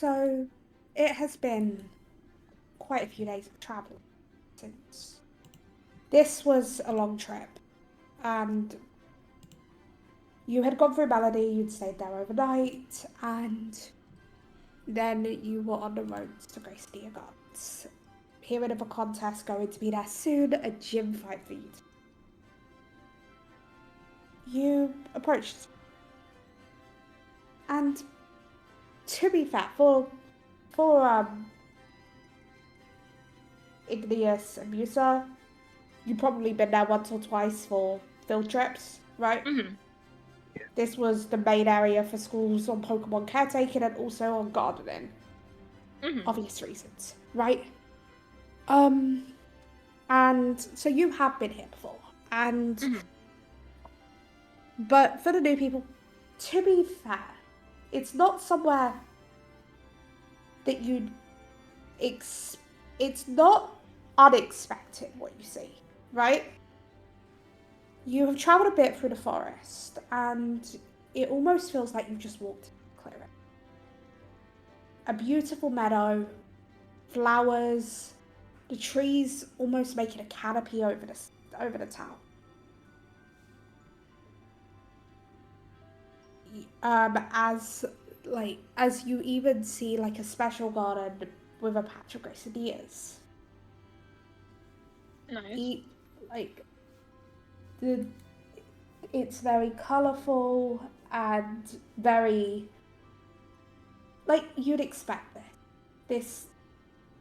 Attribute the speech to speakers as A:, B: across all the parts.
A: So, it has been quite a few days of travel since this was a long trip, and you had gone through Melody, you'd stayed there overnight, and then you were on the road to Grace Gardens. Hearing of a contest going to be there soon, a gym fight for you. You approached, and to be fair, for Igneous and Musa, you've probably been there once or twice for field trips, right?
B: Mm-hmm.
A: This was the main area for schools on Pokemon caretaking and also on gardening.
B: Mm-hmm.
A: Obvious reasons, right? Um, and so you have been here before, and
B: Mm-hmm.
A: but for the new people, to be fair, it's not somewhere that you'd it's not unexpected what you see, right? You have traveled a bit through the forest, and it almost feels like you've just walked a clearing. A beautiful meadow, flowers, the trees almost making a canopy over the town. As you even see like a special garden with a patch of gracedias.
B: Nice.
A: Like the it's very colourful and very like you'd expect this.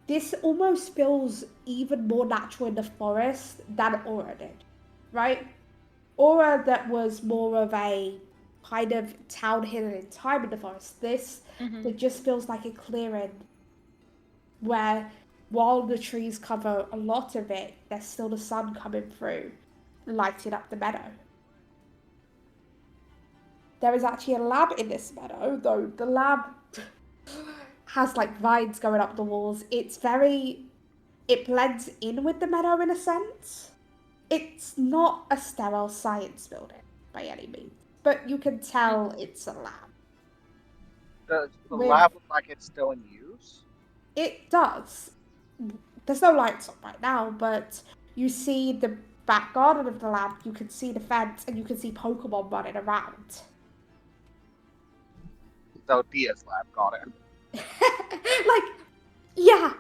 A: This almost feels even more natural in the forest than Aura did, right? Aura that was more of a kind of town hidden in time in the forest. This
B: Mm-hmm.
A: that just feels like a clearing where while the trees cover a lot of it, there's still the sun coming through, lighting up the meadow. There is actually a lab in this meadow, though the lab has like vines going up the walls. It blends in with the meadow in a sense. It's not a sterile science building by any means, but you can tell
B: Mm-hmm.
A: it's a lab.
C: Does the
A: With
C: lab look like it's still in use?
A: it does. There's no lights on right now, but you see the back garden of the lab, you can see the fence, and you can see Pokemon running around.
C: So Dia's lab got it.
A: Like, yeah,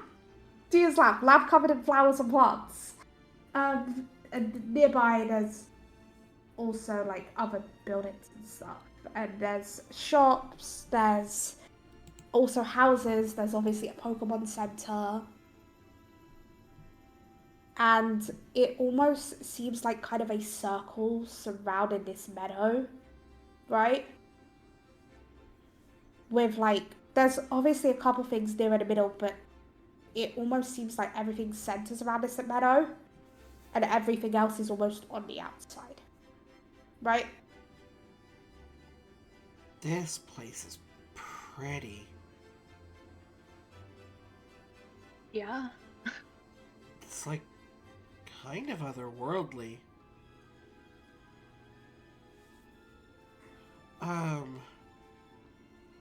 A: Dia's lab covered in flowers and plants. And nearby there's also like other buildings and stuff. And there's shops, there's also houses, there's obviously a Pokemon Center. And it almost seems like kind of a circle surrounding this meadow, right? With like, there's obviously a couple things near in the middle, but it almost seems like everything centers around this meadow, and everything else is almost on the outside, right?
D: This place is pretty.
B: Yeah.
D: It's like kind of otherworldly.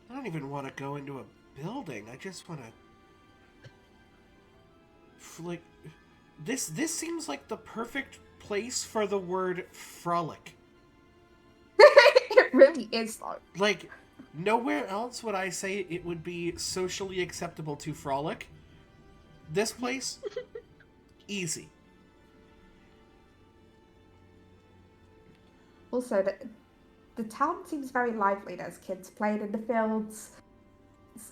D: I don't even want to go into a building. I just want to like this seems like the perfect place for the word frolic.
A: It really is though.
D: Like nowhere else would I say it would be socially acceptable to frolic. This place easy.
A: Also, the town seems very lively. There's kids playing in the fields.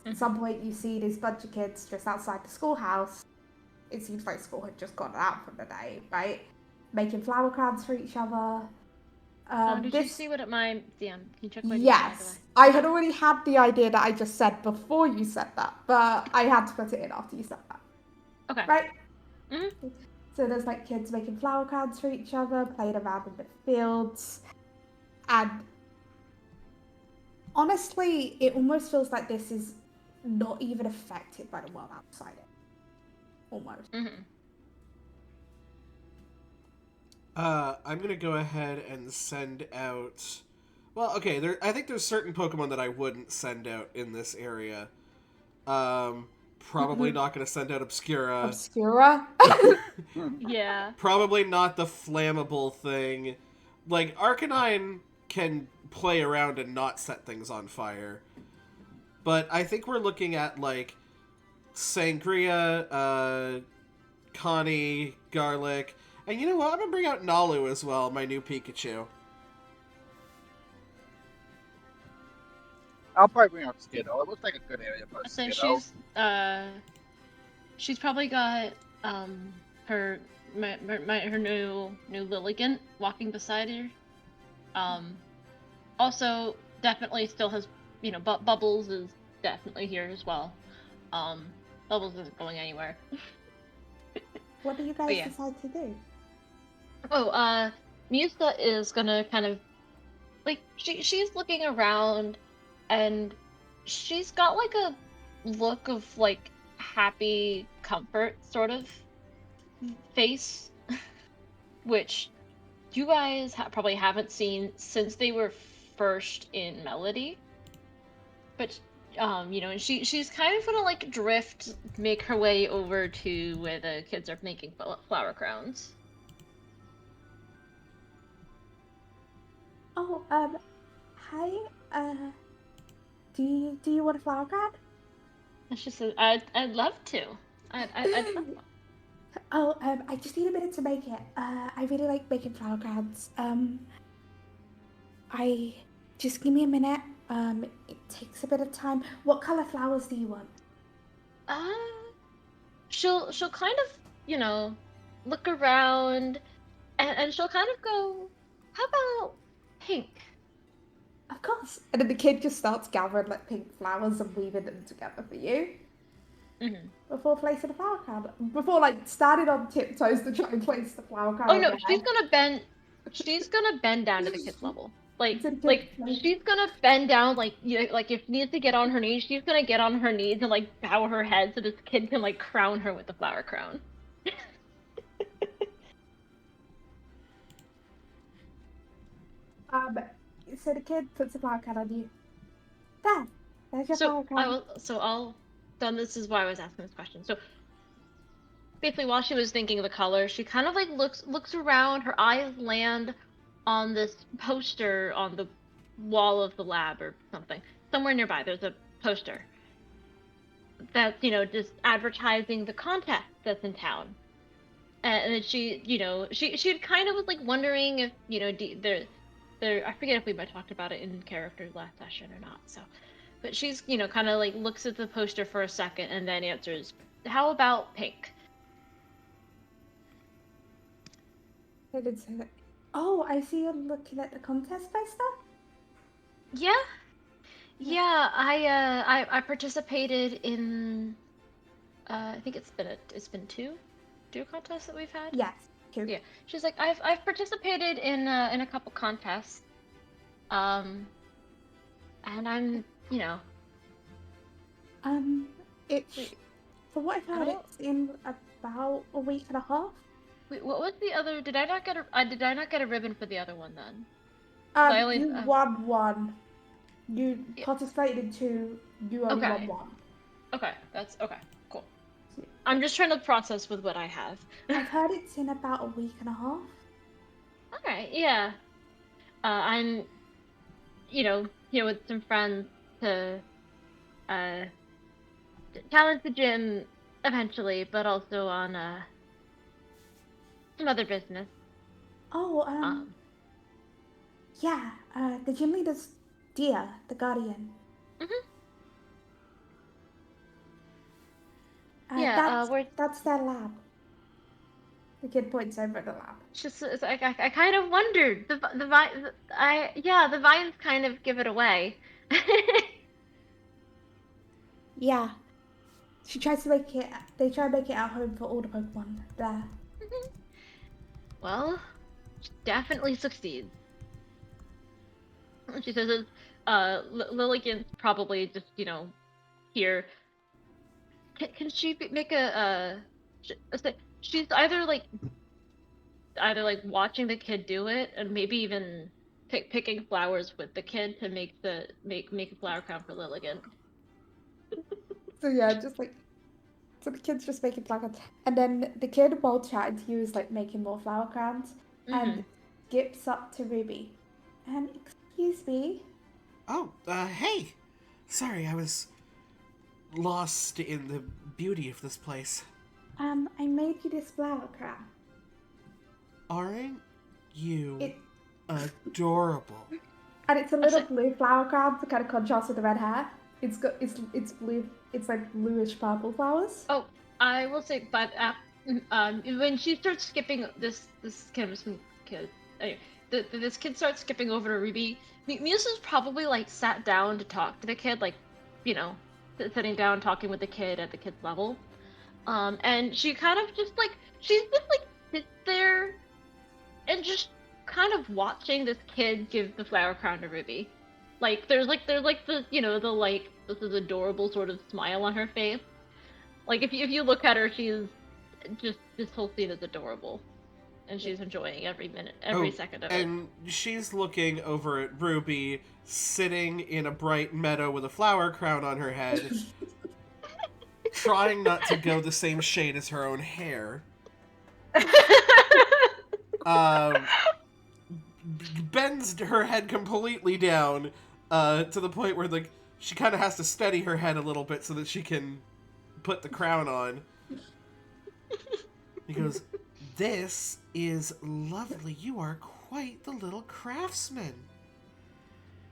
A: At some point, you see this bunch of kids just outside the schoolhouse. It seems like school had just gone out for the day, right? Making flower crowns for each other.
B: Did you see what my DM? Can you check my DM,
A: Yes, I had already had the idea that I just said before you said that, but I had to put it in after you said that.
B: Okay.
A: Right?
B: Mm-hmm.
A: So there's like kids making flower crowns for each other, playing around in the fields, and honestly, it almost feels like this is not even affected by the world outside it. Almost.
B: Mm-hmm.
D: I'm gonna go ahead and send out. Well, okay. I think there's certain Pokemon that I wouldn't send out in this area. Probably not going to send out Obscura.
A: Obscura.
B: Yeah.
D: Probably not the flammable thing. Like, Arcanine can play around and not set things on fire. But I think we're looking at, like, Sangria, Connie, Garlic, and you know what? I'm going to bring out Nalu as well, my new Pikachu.
C: I'll probably bring out Skiddo. It looks like a good area for
B: So
C: Skiddo.
B: she's probably got her her new Lilligant walking beside her. Also definitely still has, you know, Bubbles is definitely here as well. Bubbles isn't going anywhere.
A: What do you guys decide to do?
B: Oh, Musa is gonna kind of like she's looking around, and she's got like a look of like happy comfort sort of face, which you guys probably haven't seen since they were first in Melody. But you know, and she's kind of gonna like drift, make her way over to where the kids are making flower crowns.
A: Oh, hi. Do you want a flower crown?
B: And she says, I'd love to. I'd love one.
A: Oh, I just need a minute to make it. I really like making flower crowns. I just give me a minute. It takes a bit of time. What color flowers do you want?
B: Uh, she'll kind of, you know, look around, and she'll kind of go, how about pink?
A: Of course. And then the kid just starts gathering like pink flowers and weaving them together for you.
B: Mm-hmm.
A: Before placing a flower crown. Before like standing on tiptoes to try and place the flower crown.
B: Oh no, she's gonna bend down to the kid's level. Like she's gonna bend down, like, you know, like if she needs to get on her knees, she's gonna get on her knees and like bow her head so this kid can like crown her with the flower crown.
A: So the kid puts a flower crown on you. There's your flower crown.
B: This is why I was asking this question. So basically, while she was thinking of the color, she kind of like looks around. Her eyes land on this poster on the wall of the lab or something. Somewhere nearby, there's a poster that's, you know, just advertising the contest that's in town. And then she, you know, she kind of was like wondering if, you know, there I forget if we might talked about it in characters last session or not. So, but she's, you know, kind of like looks at the poster for a second and then answers, "How about pink?"
A: I did say that. Oh, I see you're looking at the contest poster.
B: Yeah. I participated in. I think it's been two contests that we've had.
A: Yes, two.
B: Yeah, she's like, I've participated in a couple contests, and I'm, you know.
A: It's from what I've heard, it's in about a week and a half.
B: Wait, what was the other? Did I not get a ribbon for the other one then?
A: You won one. You participated in two. You only won one.
B: Okay, that's okay. Cool. I'm just trying to process with what I have.
A: I've heard it's in about a week and a half.
B: Alright, yeah. I'm, you know, here with some friends to challenge the gym eventually, but also on some other business.
A: Oh, yeah. The gym leader's Dia, the Guardian.
B: Mhm.
A: That's their lab. The kid points over at the lab.
B: Just, I kind of wondered the vines kind of give it away.
A: Yeah. She tries to make it. They try to make it at home for all the Pokemon there.
B: Well, she definitely succeeds. She says, Lilligant's probably just, you know, here. Can she make she's either like watching the kid do it, and maybe even picking flowers with the kid to make a flower crown for Lilligant.
A: So yeah, just like so the kid's just making flower crowns, and then the kid, while chatting to you, is like making more flower crowns, and skips up to Ruby. Excuse me.
D: Oh, hey. Sorry, I was lost in the beauty of this place.
A: I made you this flower crown.
D: Aren't you
A: It
D: adorable?
A: and it's a little blue flower crown to kind of contrast with the red hair. It's blue. It's like bluish purple flowers.
B: Oh, I will say, but when she starts skipping this kid, anyway, this kid starts skipping over to Ruby. Musa's probably like sat down to talk to the kid, like, you know, sitting down talking with the kid at the kid's level. And she kind of just like sits there and just kind of watching this kid give the flower crown to Ruby. Like there's the the like this is adorable sort of smile on her face. Like if you look at her, she's just this whole scene is adorable, and she's enjoying every minute, every second of it.
D: And she's looking over at Ruby, sitting in a bright meadow with a flower crown on her head, trying not to go the same shade as her own hair. Bends her head completely down to the point where like she kind of has to steady her head a little bit so that she can put the crown on. He goes, "This is lovely. You are quite the little craftsman."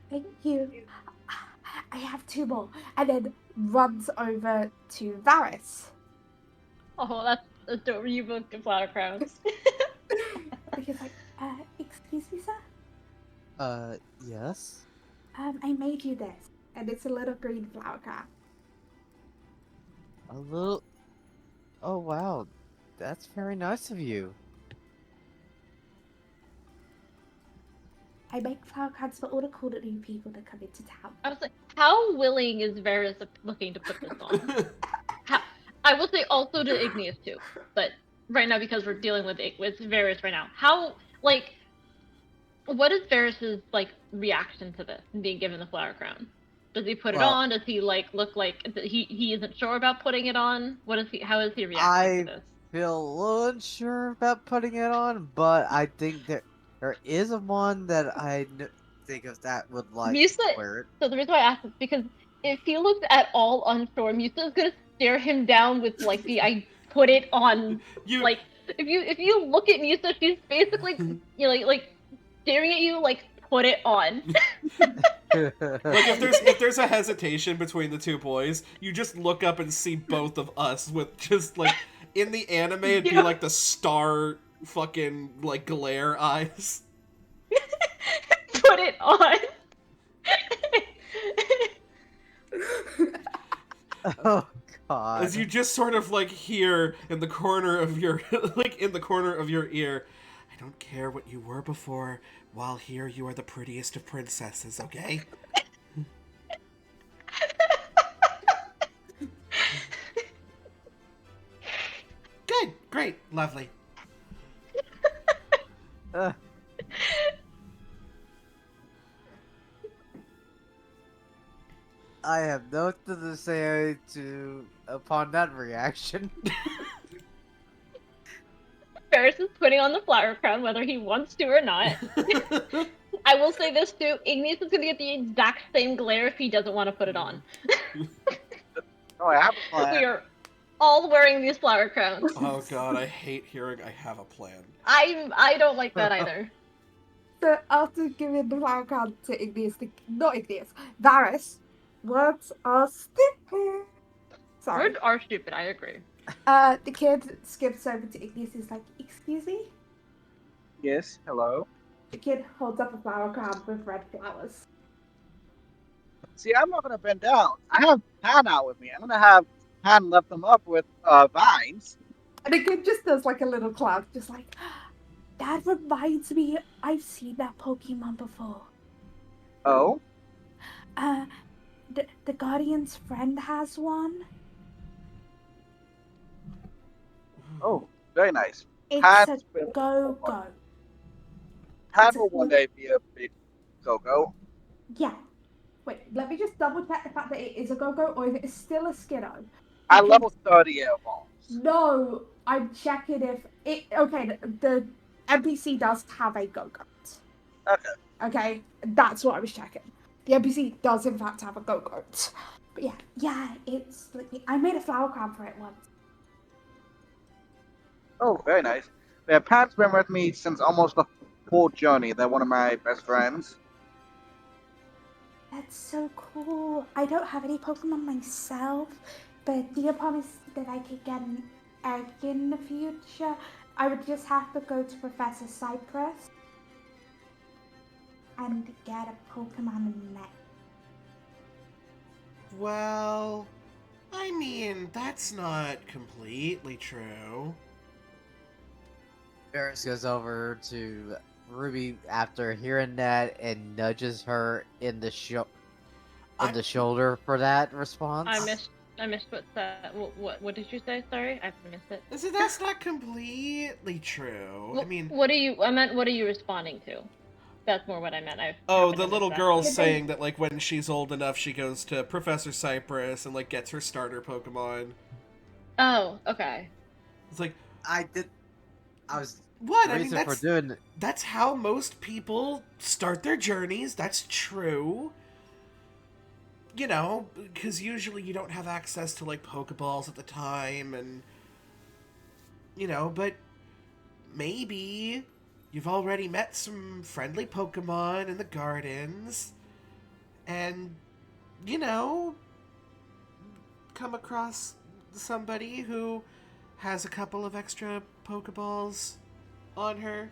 A: Thank you. I have two more, and then runs over to Varys.
B: Oh, that's adorable. You both get flower crowns.
A: Because like, excuse me, sir.
E: Yes.
A: I made you this, and it's a little green flower crown.
E: A little. Oh wow, that's very nice of you.
A: I make flower crowns for all the cool new people that come into town.
B: I was like, how willing is Varys looking to put this on? I will say also to Igneous too, but right now because we're dealing with Varys right now. How like, what is Varys's like reaction to this being given the flower crown? Does he put it on? Does he like look like he isn't sure about putting it on? What is he? How is he reacting to this?
E: I feel a little unsure about putting it on, but I think that there is a one that I think of that would like
B: Musa,
E: to wear it.
B: So the reason why I asked is because if he looks at all unsure, Musa's gonna stare him down with like the I put it on. Like if you look at Musa, she's basically like staring at you like put it on.
D: Like if there's a hesitation between the two boys, you just look up and see both of us with just like in the anime it'd be like the star fucking like glare eyes.
B: Put it on.
E: Oh god.
D: As you just sort of like hear in the corner of your ear, I don't care what you were before, while here you are the prettiest of princesses, okay? Good, great, lovely.
E: I have nothing to say upon that reaction.
B: Ferris is putting on the flower crown whether he wants to or not. I will say this too, Igneous is gonna get the exact same glare if he doesn't want to put it on.
C: Oh, I have a plan.
B: We are all wearing these flower crowns.
D: Oh god, I hate hearing I have a plan.
B: I don't like that either.
A: So after giving the flower crown to Varys, words are stupid. Sorry.
B: Words are stupid, I agree.
A: The kid skips over to Igneous and is like, excuse me?
C: Yes, hello.
A: The kid holds up a flower crown with red flowers.
C: See, I'm not gonna bend down. I have Han out with me. I'm gonna have Han lift them up with vines.
A: And the kid just does like a little clap, just like, that reminds me, I've seen that Pokemon before.
C: Oh?
A: The Guardian's friend has one.
C: Oh, very nice.
A: It's
C: Han's
A: a go-go.
C: Han will one day be a big go-go.
A: Yeah. Wait, let me just double check the fact that it is a Go-Go or if it is still a Skiddo.
C: I
A: Because-
C: level 30 it evolves.
A: No, I'm checking if it. Okay, the NPC does have a Go-Goat.
C: Okay.
A: Okay, that's what I was checking. The NPC does in fact have a Go-Goat. But yeah, it's like I made a flower crown for it once.
C: Oh, very nice. Yeah, Pat's been with me since almost the whole journey. They're one of my best friends.
A: That's so cool. I don't have any Pokemon myself, but Dia promised that I could get an egg in the future. I would just have to go to Professor Cypress and get a Pokemon in that.
D: Well, I mean, that's not completely true.
E: Ferris goes over to Ruby after hearing that and nudges her in the shoulder for that response.
B: I missed what's that. What did you say? Sorry, I missed it.
D: So that's not completely true. I mean,
B: what are you responding to? That's more what I meant.
D: the little girl saying that like when she's old enough, she goes to Professor Cypress and like gets her starter Pokemon.
B: Oh, okay.
D: It's like
E: I was
D: what?
E: the
D: I mean,
E: reason for doing it.
D: that's how most people start their journeys. That's true. You know, because usually you don't have access to like Pokeballs at the time, and you know, but maybe you've already met some friendly Pokemon in the gardens, and you know, come across somebody who has a couple of extra Pokeballs on her.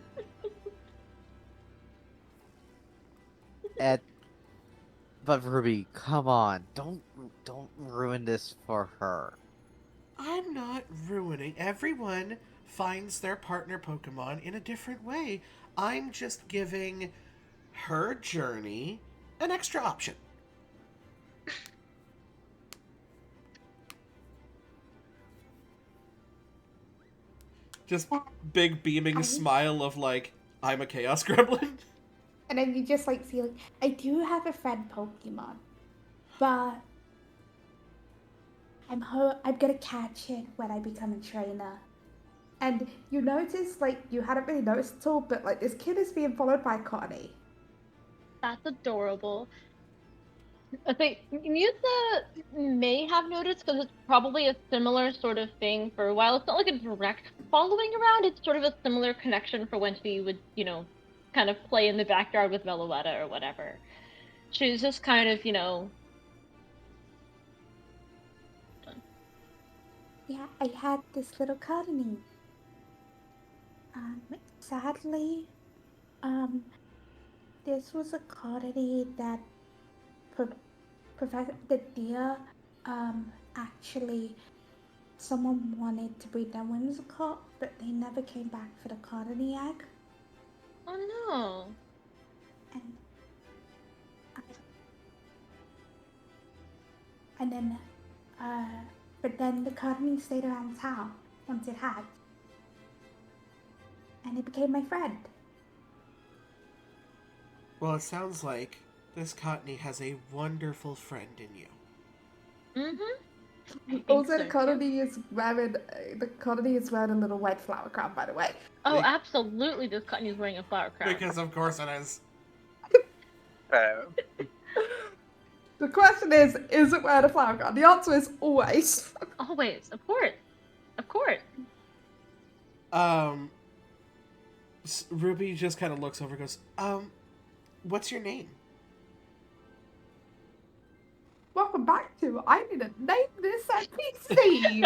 E: But Ruby, come on, don't ruin this for her.
D: I'm not ruining. Everyone finds their partner Pokemon in a different way. I'm just giving her journey an extra option. Just big beaming smile of like, I'm a Chaos Gremlin.
A: And then you just like see like I do have a friend Pokemon, but I'm gonna catch it when I become a trainer. And you notice like you hadn't really noticed at all, but like this kid is being followed by Connie.
B: That's adorable. I think Musa may have noticed because it's probably a similar sort of thing for a while. It's not like a direct following around. It's sort of a similar connection for when she would, kind of play in the backyard with Veluetta or whatever. She's just kind of,
A: Yeah, I had this little Connie. Sadly, this was a colony that Professor the deer, actually someone wanted to breed them whimsical, but they never came back for the colony egg.
B: Oh no.
A: And then, but then the colony stayed around town once it hatched, and it became my friend.
D: Well, it sounds like this Cottony has a wonderful friend in you.
A: Also, the colony is wearing a little white flower crown, by the way.
B: Oh, absolutely! This Cottony is wearing a flower crown.
D: Because of course it is.
A: The question is it wearing a flower crown? The answer is always.
B: Always, of course.
D: Ruby just kind of looks over and goes, what's your name?
A: Welcome back to I didn't name this NPC.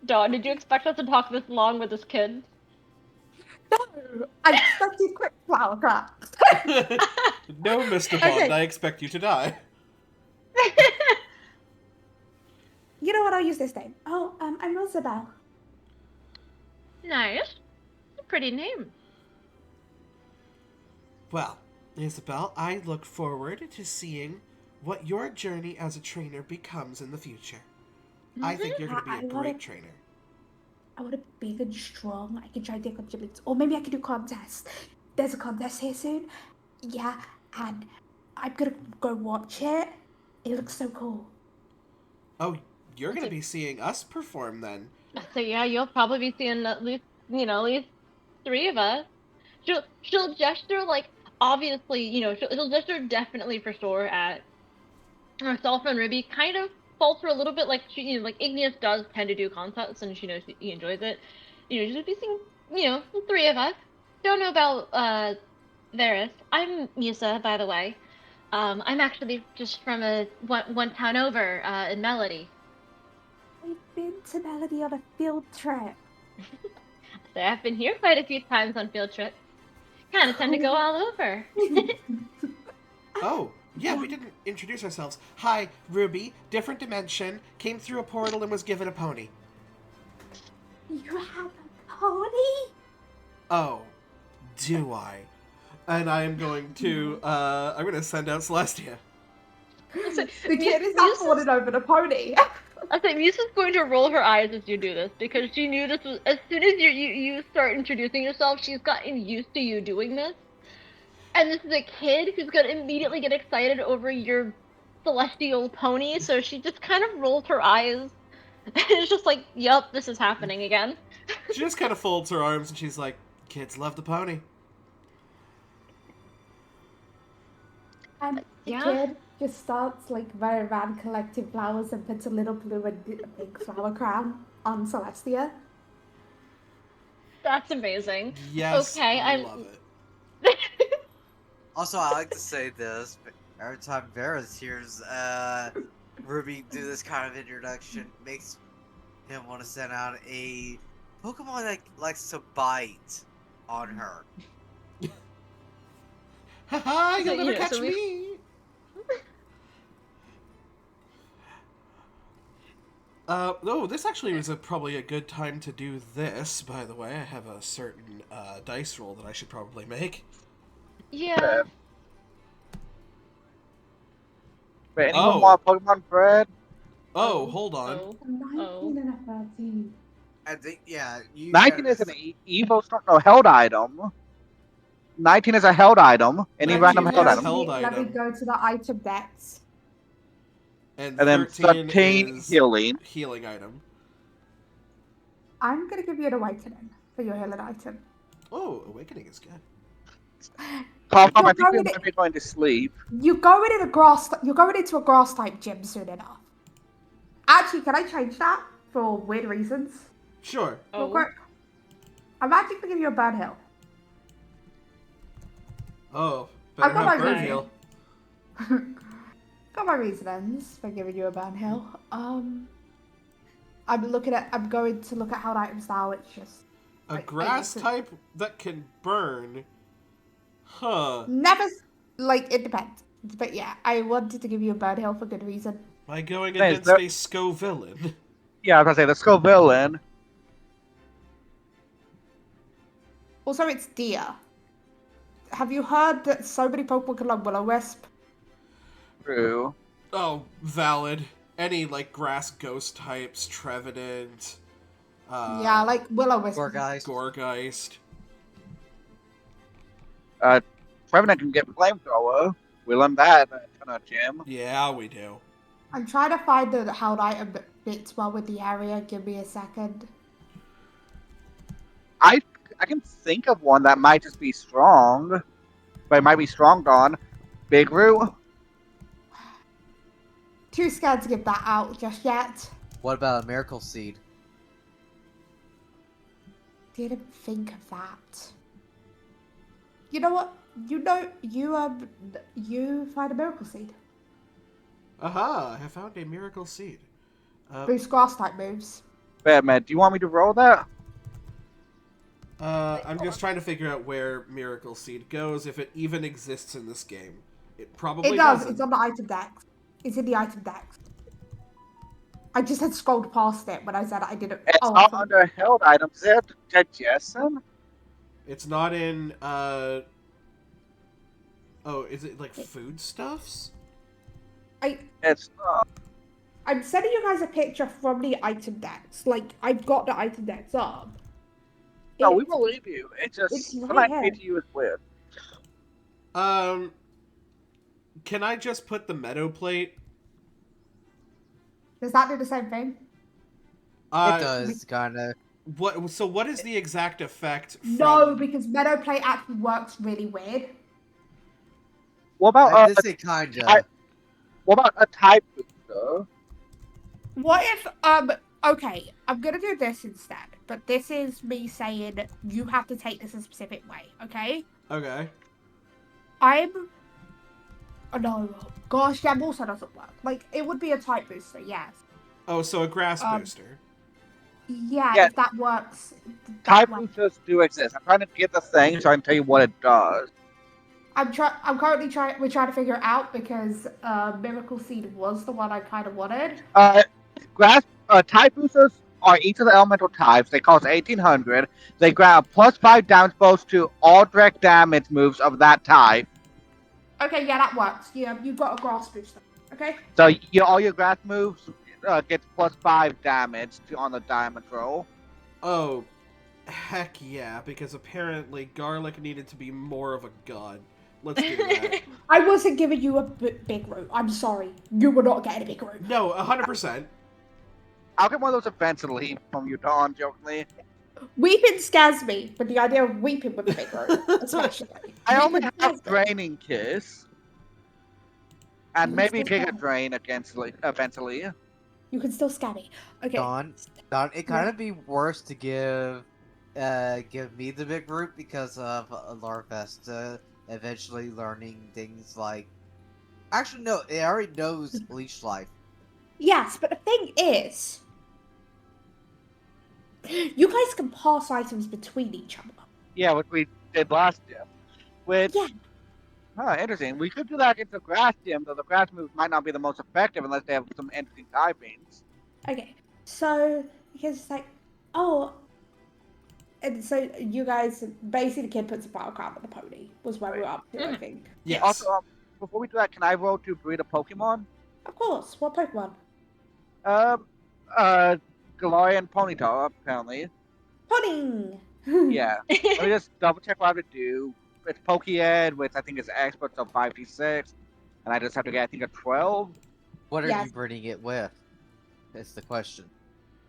B: Dawn, did you expect us to talk this long with this kid?
A: No, I expected quick flower crown.
D: No, Mr. Bond, okay. I expect you to die.
A: You know what? I'll use this name. Oh, I'm Rosabelle.
B: Nice. A pretty name.
D: Well, Isabel, I look forward to seeing what your journey as a trainer becomes in the future. Mm-hmm. I think you're going to be a great trainer.
A: I want to be big and strong. I can try to contribute. Or maybe I can do contests. There's a contest here soon. Yeah, and I'm gonna go watch it. It looks so cool.
D: Oh, you're gonna be seeing us perform then.
B: So yeah, you'll probably be seeing at least at least three of us. She'll gesture like obviously she'll gesture definitely for sure at herself and Ruby. Kind of falter a little bit like like Igneous does tend to do concerts and she knows he enjoys it. She'll be seeing the three of us. Don't know about Varys. I'm Musa, by the way. I'm actually just from one town over in Melody.
A: We've been to Melody on a field trip.
B: So I've been here quite a few times on field trips. Kind of tend to go all over.
D: Oh, yeah, we didn't introduce ourselves. Hi, Ruby, different dimension, came through a portal and was given a pony.
A: You have a pony?
D: Oh, do I? And I am going to, I'm going to send out Celestia.
A: The kid is not falling over the pony.
B: I think Musa's going to roll her eyes as you do this because she knew this was as soon as you start introducing yourself, she's gotten used to you doing this. And this is a kid who's gonna immediately get excited over your celestial pony, so she just kind of rolled her eyes. It's just like, yup, this is happening again.
D: She just kind of folds her arms and she's like, kids love the pony.
A: And the
B: Yeah.
A: kid just starts like very around collecting flowers and puts a little blue and a pink flower crown on Celestia.
B: That's amazing.
D: Yes,
B: Okay,
D: I
B: I
D: love it.
E: Also, I like to say this, but every time Varys hears Ruby do this kind of introduction, makes him want to send out a Pokemon that likes to bite on her.
D: Haha, you'll never
B: Yeah,
D: catch
B: so
D: me! No, this actually was probably a good time to do this, by the way. I have a certain dice roll that I should probably make.
B: Yeah.
C: Wait, anyone want Pokemon bread?
D: Oh, hold on.
B: Oh.
A: 19 and a 13.
E: I think, yeah, you
C: 19 is an Evo Storm, no, held item. 19 is a held item. Any
D: 19
C: random
D: is
C: held
D: a
C: item.
D: held
A: Let me
D: item.
A: go to the item decks.
D: And
C: And then
D: 13
C: 13
D: is
C: healing.
D: healing item.
A: I'm gonna give you an awakening for your healing item.
D: Oh, awakening is good.
C: Tom, I
A: You're
C: think we
A: going
C: might be going to sleep.
A: You're going into a grass type gym soon enough. Actually, can I change that for weird reasons?
D: Sure.
A: Real quick. I'm actually gonna give you a burn hill.
D: Oh,
A: I've
D: better
A: got
D: have
A: my
D: bird
B: reason.
D: heal.
A: Got my reasons for giving you a burn hill. I'm going to look at held items now. It's just
D: A
A: I
D: grass
A: need to-
D: type that can burn. Huh.
A: never it depends. But yeah, I wanted to give you a burn hill for good reason.
D: By going
C: Hey, is
D: against
C: there-
D: a Scovillain.
C: Yeah, I was gonna say, let's go villain.
A: Also, it's deer. Have you heard that so many Pokemon can learn Will-O-Wisp?
C: True.
D: Oh, valid. Any, like, grass ghost types, Trevenant.
A: Yeah, like Will-O-Wisp.
E: Gorgeist.
D: Gorgeist.
C: Revenant can get flamethrower. We learned that in our gym.
D: Yeah, we do.
A: I'm trying to find the held item that fits well with the area. Give me a second.
C: I can think of one that might just be strong. But it might be strong on. Big Root.
A: Too scared to give that out just yet.
E: What about a Miracle Seed?
A: Didn't think of that. You know what? You find a miracle seed.
D: Aha, I have found a miracle seed.
A: Boost grass type moves.
C: Batman, do you want me to roll that?
D: I'm just trying to figure out where miracle seed goes, if it even exists in this game. It probably
A: It does.
D: doesn't.
A: It's on the item deck. It's in the item deck. I just had scrolled past it when I said I didn't.
C: It's
A: I
C: not
A: thought-
C: under held items. Is it digestion?
D: It's not in, Oh, is it like foodstuffs?
C: It's not.
A: I'm sending you guys a picture from the item decks. Like, I've got the item decks up.
C: No, we
A: It's-
C: believe you. It's just
A: it's right
C: sometimes
A: here.
C: PTU is weird.
D: can I just put the meadow plate?
A: Does that do the same thing?
E: It does, kinda.
D: What? So what is the exact effect from?
A: No, because meadow plate actually works really weird.
C: What about
E: I did say kinda.
C: what about a type booster?
A: What if okay, I'm gonna do this instead, but this is me saying you have to take this a specific way, okay?
D: Okay.
A: Oh no, gosh, Jam also doesn't work. Like it would be a type booster, yes.
D: Oh, so a grass booster.
A: Yeah,
C: Yeah.
A: if that works.
C: Type
A: Way.
C: boosters do exist. I'm trying to get the thing so I can tell you what it does.
A: I'm currently trying. We're trying to figure it out because Miracle Seed was the one I kind of wanted.
C: Type boosters are each of the elemental types. They cost 1,800. They grant a +5 damage bonus to all direct damage moves of that type.
A: Okay, yeah, that works. Yeah, you've got a grass booster. Okay.
C: So all your grass moves gets +5 damage on the damage roll.
D: Oh, heck yeah! Because apparently garlic needed to be more of a god. Let's do that.
A: I wasn't giving you a big root. I'm sorry. You were not getting a big root.
D: No, 100%.
C: I'll get one of those eventually from you, Dawn, jokingly.
A: Weeping scares me, but the idea of weeping with a big root, especially.
C: I only have Draining Kiss. And maybe Giga Drain eventually.
A: You can still scare me. Okay.
E: Dawn, it kind of be worse to give me the big root because of Larvesta eventually learning things like. Actually, no, it already knows Leash Life.
A: Yes, but the thing is, you guys can pass items between each other.
C: Yeah, what we did last year. Which, interesting. We could do that against the grass gym, though the grass moves might not be the most effective unless they have some interesting typings.
A: Okay, so because it's like, oh, and so you guys basically the kid puts a battle card on the pony was where we were up to, I think.
D: Yes.
C: Also, before we do that, can I roll to breed a Pokemon?
A: Of course. What Pokemon?
C: Galarian Ponyta, apparently.
A: Pony.
C: Yeah. Let me just double check what I have to do. It's Pokeed, which I think is expert, so 5d6. And I just have to get, I think, a 12.
E: What are you breeding it with? That's the question.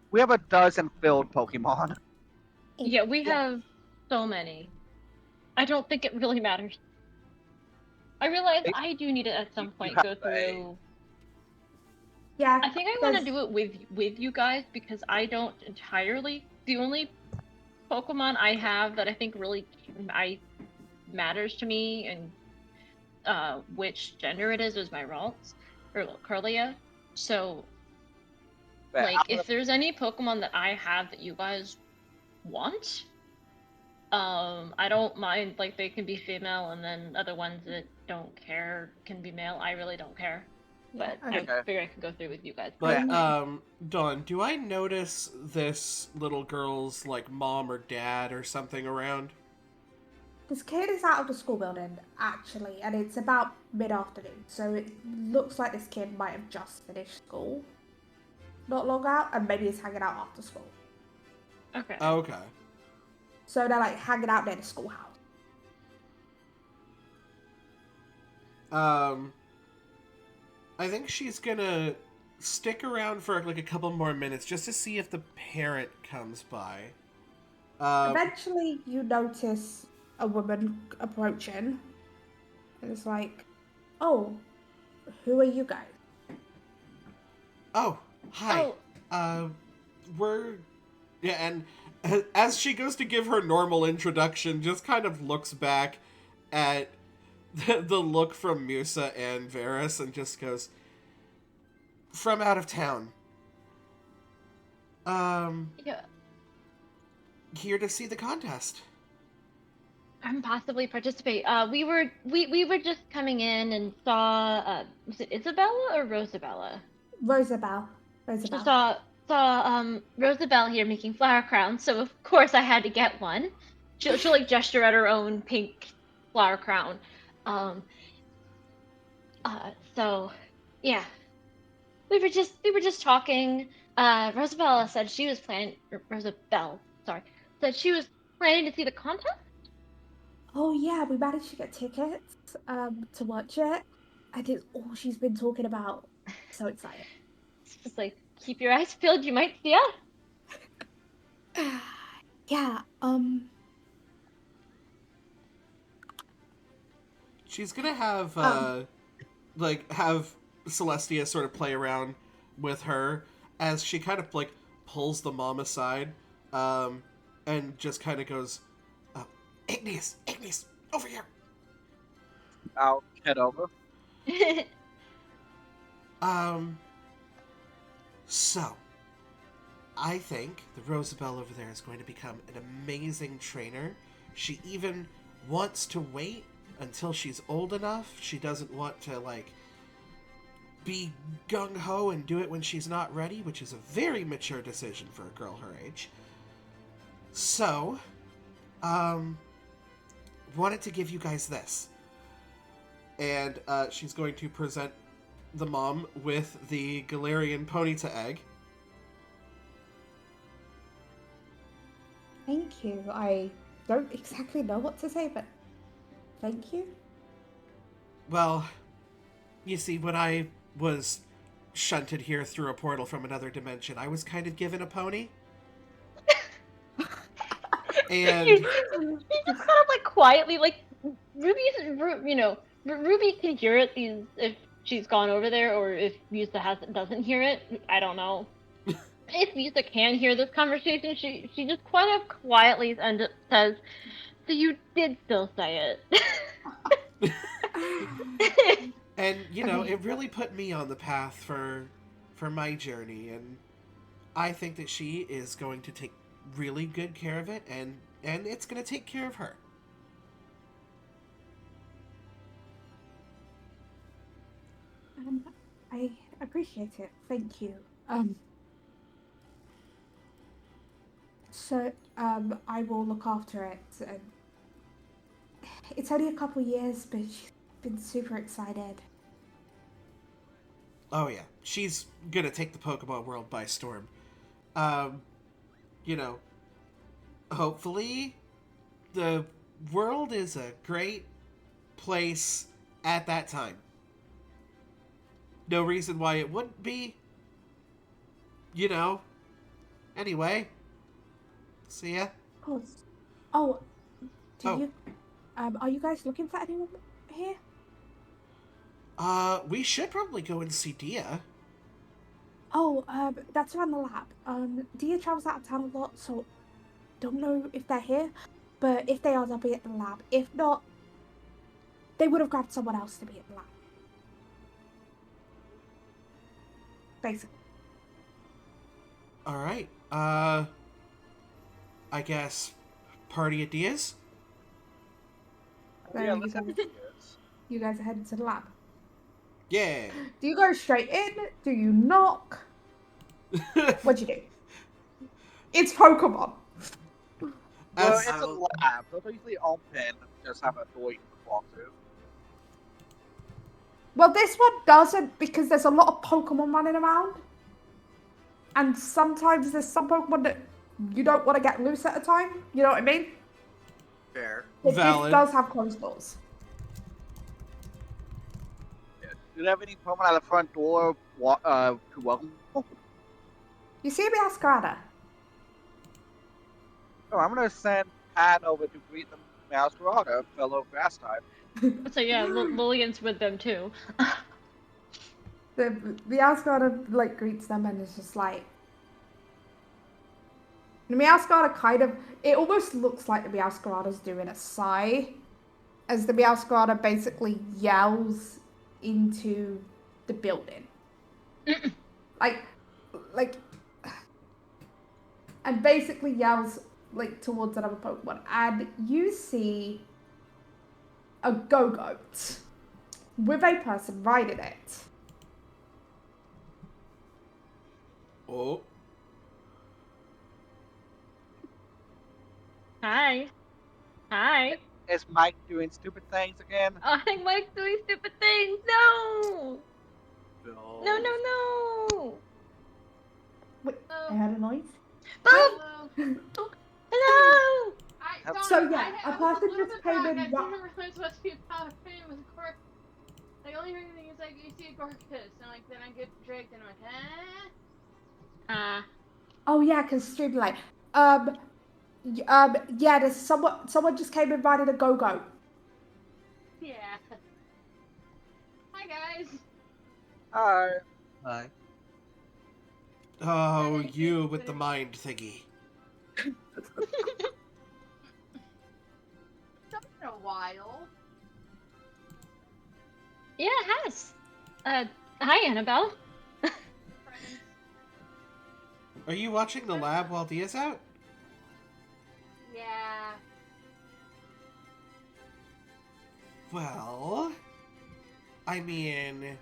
C: We have a dozen filled Pokemon.
B: Yeah, we have so many. I don't think it really matters. I realize I do need to at some point go through.
A: Yeah.
B: I think I want to do it with you guys because I don't entirely. The only Pokemon I have that I think really matters to me and which gender it is my Ralts or Curlia. So like if there's any Pokemon that I have that you guys want, I don't mind, like they can be female and then other ones that don't care can be male. I really don't care. But I figure I can go through with you guys.
D: But Dawn, do I notice this little girl's like mom or dad or something around?
A: This kid is out of the school building, actually, and it's about mid-afternoon, so it looks like this kid might have just finished school not long out, and maybe is hanging out after school.
B: Okay.
D: Okay.
A: So they're like hanging out near the schoolhouse.
D: I think she's gonna stick around for like a couple more minutes just to see if the parent comes by.
A: Eventually, you notice a woman approaching, and it's like, "Oh, who are you guys?"
D: Oh, hi. We're and as she goes to give her normal introduction, just kind of looks back at the look from Musa and Varys and just goes, from out of town.
B: Yeah.
D: Here to see the contest.
B: And possibly participate. We were just coming in and saw was it Isabella or Rosabella?
A: Rosabelle.
B: Saw Rosabelle here making flower crowns, so of course I had to get one. She'll like gesture at her own pink flower crown. So yeah. We were just talking. Rosabelle said she was planning said she was planning to see the contest.
A: Oh yeah, we managed to get tickets to watch it. And it's all she's been talking about. So excited.
B: It's like, keep your eyes peeled, you might see us.
A: Yeah,
D: She's gonna have have Celestia sort of play around with her as she kind of like pulls the mom aside, and just kind of goes, Igneous, over here.
C: I'll head over.
D: So I think the Rosabelle over there is going to become an amazing trainer. She even wants to wait until she's old enough. She doesn't want to, like, be gung-ho and do it when she's not ready, which is a very mature decision for a girl her age. So, wanted to give you guys this. And she's going to present the mom with the Galarian Ponyta egg.
A: thank you. I don't exactly know what to say, but thank you.
D: Well, you see, when I was shunted here through a portal from another dimension, I was kind of given a pony. And
B: You just kind of like quietly, like Ruby can hear it if she's gone over there, or if Yusa doesn't hear it. I don't know. If Yusa can hear this conversation, she just kind of quietly says, "So you did still say it."
D: and you know,
A: Okay.
D: it really put me on the path for my journey, and I think that she is going to take really good care of it, and it's going to take care of her.
A: I appreciate it. Thank you. So, I will look after it. And it's only a couple years, but she's been super excited.
D: Oh yeah, she's gonna take the Pokemon world by storm. You know, hopefully the world is a great place at that time. No reason why it wouldn't be. You know. Anyway, see ya.
A: Of course. Oh,
D: Oh,
A: are you guys looking for anyone here?
D: we should probably go and see Dia.
A: Oh, that's around the lab. Dia travels out of town a lot, so don't know if they're here. But if they are, they'll be at the lab. If not, they would have grabbed someone else to be at the lab. Basically.
D: Alright, I guess party at Dia's?
A: So
C: Yeah,
A: you
C: let's have
A: guys-
C: ideas.
A: You guys are heading to the lab.
D: Yeah.
A: Do you go straight in? Do you knock? What do you do? It's Pokemon.
C: Well,
D: As-
C: it's a lab. Those are usually open. Just have a door you can walk through.
A: Well, this one doesn't because there's a lot of Pokemon running around. And sometimes there's some Pokemon that you don't want to get loose at a time. You know what I mean?
E: Fair.
A: But
D: Valid.
A: this does have closed doors.
C: Yeah. Do you have any Pokemon at the front door to welcome?
A: You see me ask Grada.
C: Oh, I'm gonna send Pat over to greet the Masquerada, fellow grass type.
B: So yeah, Lillian's with them too.
A: The Meowscarada like greets them and is just like the Meowscarada kind of it almost looks like the Meowscarada's doing a sigh as the Meowscarada basically yells into the building. like and basically yells like towards another Pokemon and you see a Go-Goat with a person riding it.
D: Oh.
B: Hi. Hi.
C: Is Mike doing stupid things again?
B: I think Mike's doing stupid things. No.
E: No.
B: No.
A: Wait, I heard a noise.
B: Bob.
F: Hello.
B: Hello.
A: So, yeah, a person just came in
F: I
A: wa-
F: do remember something supposed to be about it was correct. Like, only thing is, like, you see a Gorkus, and like, then I get dragged, and I'm like, huh?
A: Oh yeah, because Streamlight. Yeah, there's someone just came and invited a go-go.
F: Yeah. Hi, guys.
C: Hi.
E: Hi.
D: Oh,
F: Hey,
D: you
F: it's
D: with the
F: been-
D: mind thingy.
F: It's been a while.
B: Yeah, it has. Hi, Annabelle.
F: Friends.
D: Are you watching the lab while Dia's out?
F: Yeah.
D: Well, I mean,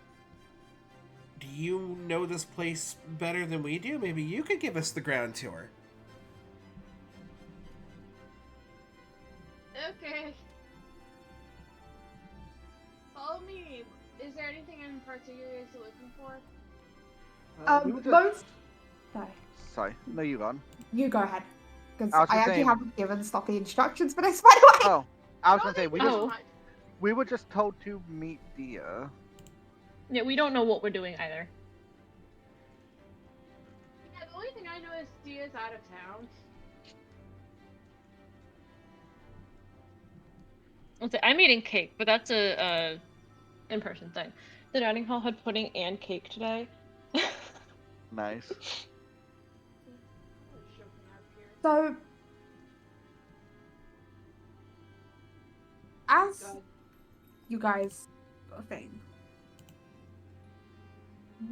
D: do you know this place better than we do? Maybe you could give us the ground tour.
F: Okay. Follow me. Is there anything in particular you guys are looking for?
C: We were just...
A: Most. No,
C: Sorry, no, you gone.
A: you go ahead. Because
C: I was
A: I
C: gonna
A: actually
C: say-
A: haven't given Stoppy instructions for this, by the way.
C: Oh, I was
F: Oh,
C: gonna say
F: thank
C: we
F: you
C: just
F: so
B: Oh.
F: much.
C: we were just told to meet Dia.
B: Yeah, we don't know what we're doing either.
F: Yeah, the only thing I know is Dia's out of town.
B: I'm eating cake, but that's a in-person thing. The dining hall had pudding and cake today.
C: Nice.
F: There's something up here.
A: So, as
F: God.
A: you guys are saying,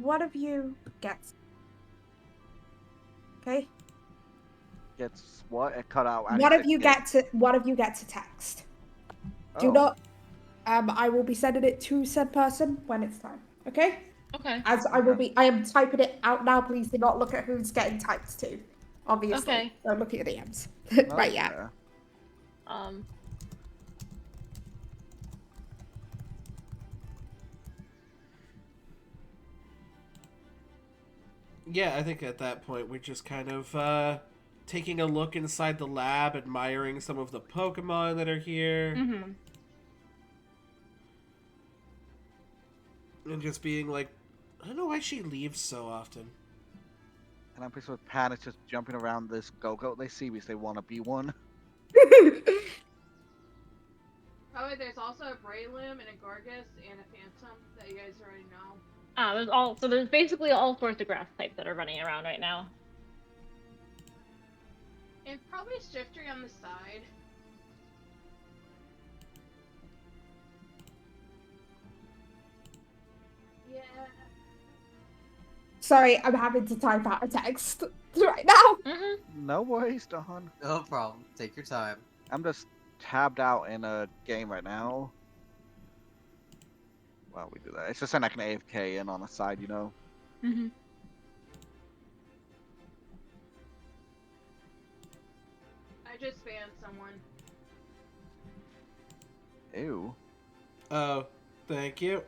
A: one of you gets. Okay.
C: Gets what? It cut out.
A: One of you gets a text. Do
C: Oh,
A: not. I will be sending it to said person when it's time. Okay.
B: Okay.
A: As I will be. I am typing it out now. Please do not look at who's getting typed to. Obviously.
B: Okay.
A: Don't look at your DMs.
C: no,
A: Right. Yeah.
C: fair.
D: Yeah, I think at that point we're just kind of taking a look inside the lab, admiring some of the Pokemon that are here,
B: Mm-hmm.
D: and just being like, I don't know why she leaves so often.
C: And I'm pretty sure Pan is just jumping around this go-go they see because they want to be one.
F: Oh, wait, there's also a Braylum and a Gorgus and a Phantom that you guys already know.
B: There's basically all sorts of grass types that are running around right now.
F: And probably a Shifter on the side. Yeah.
A: Sorry, I'm having to type out a text right now.
B: Mm-hmm.
C: No worries, Don.
E: No problem. Take your time.
C: I'm just tabbed out in a game right now. While we do that, it's just saying I can AFK in on the side, you know.
B: Mm-hmm.
F: I just banned someone.
C: Ew.
D: Oh, thank you.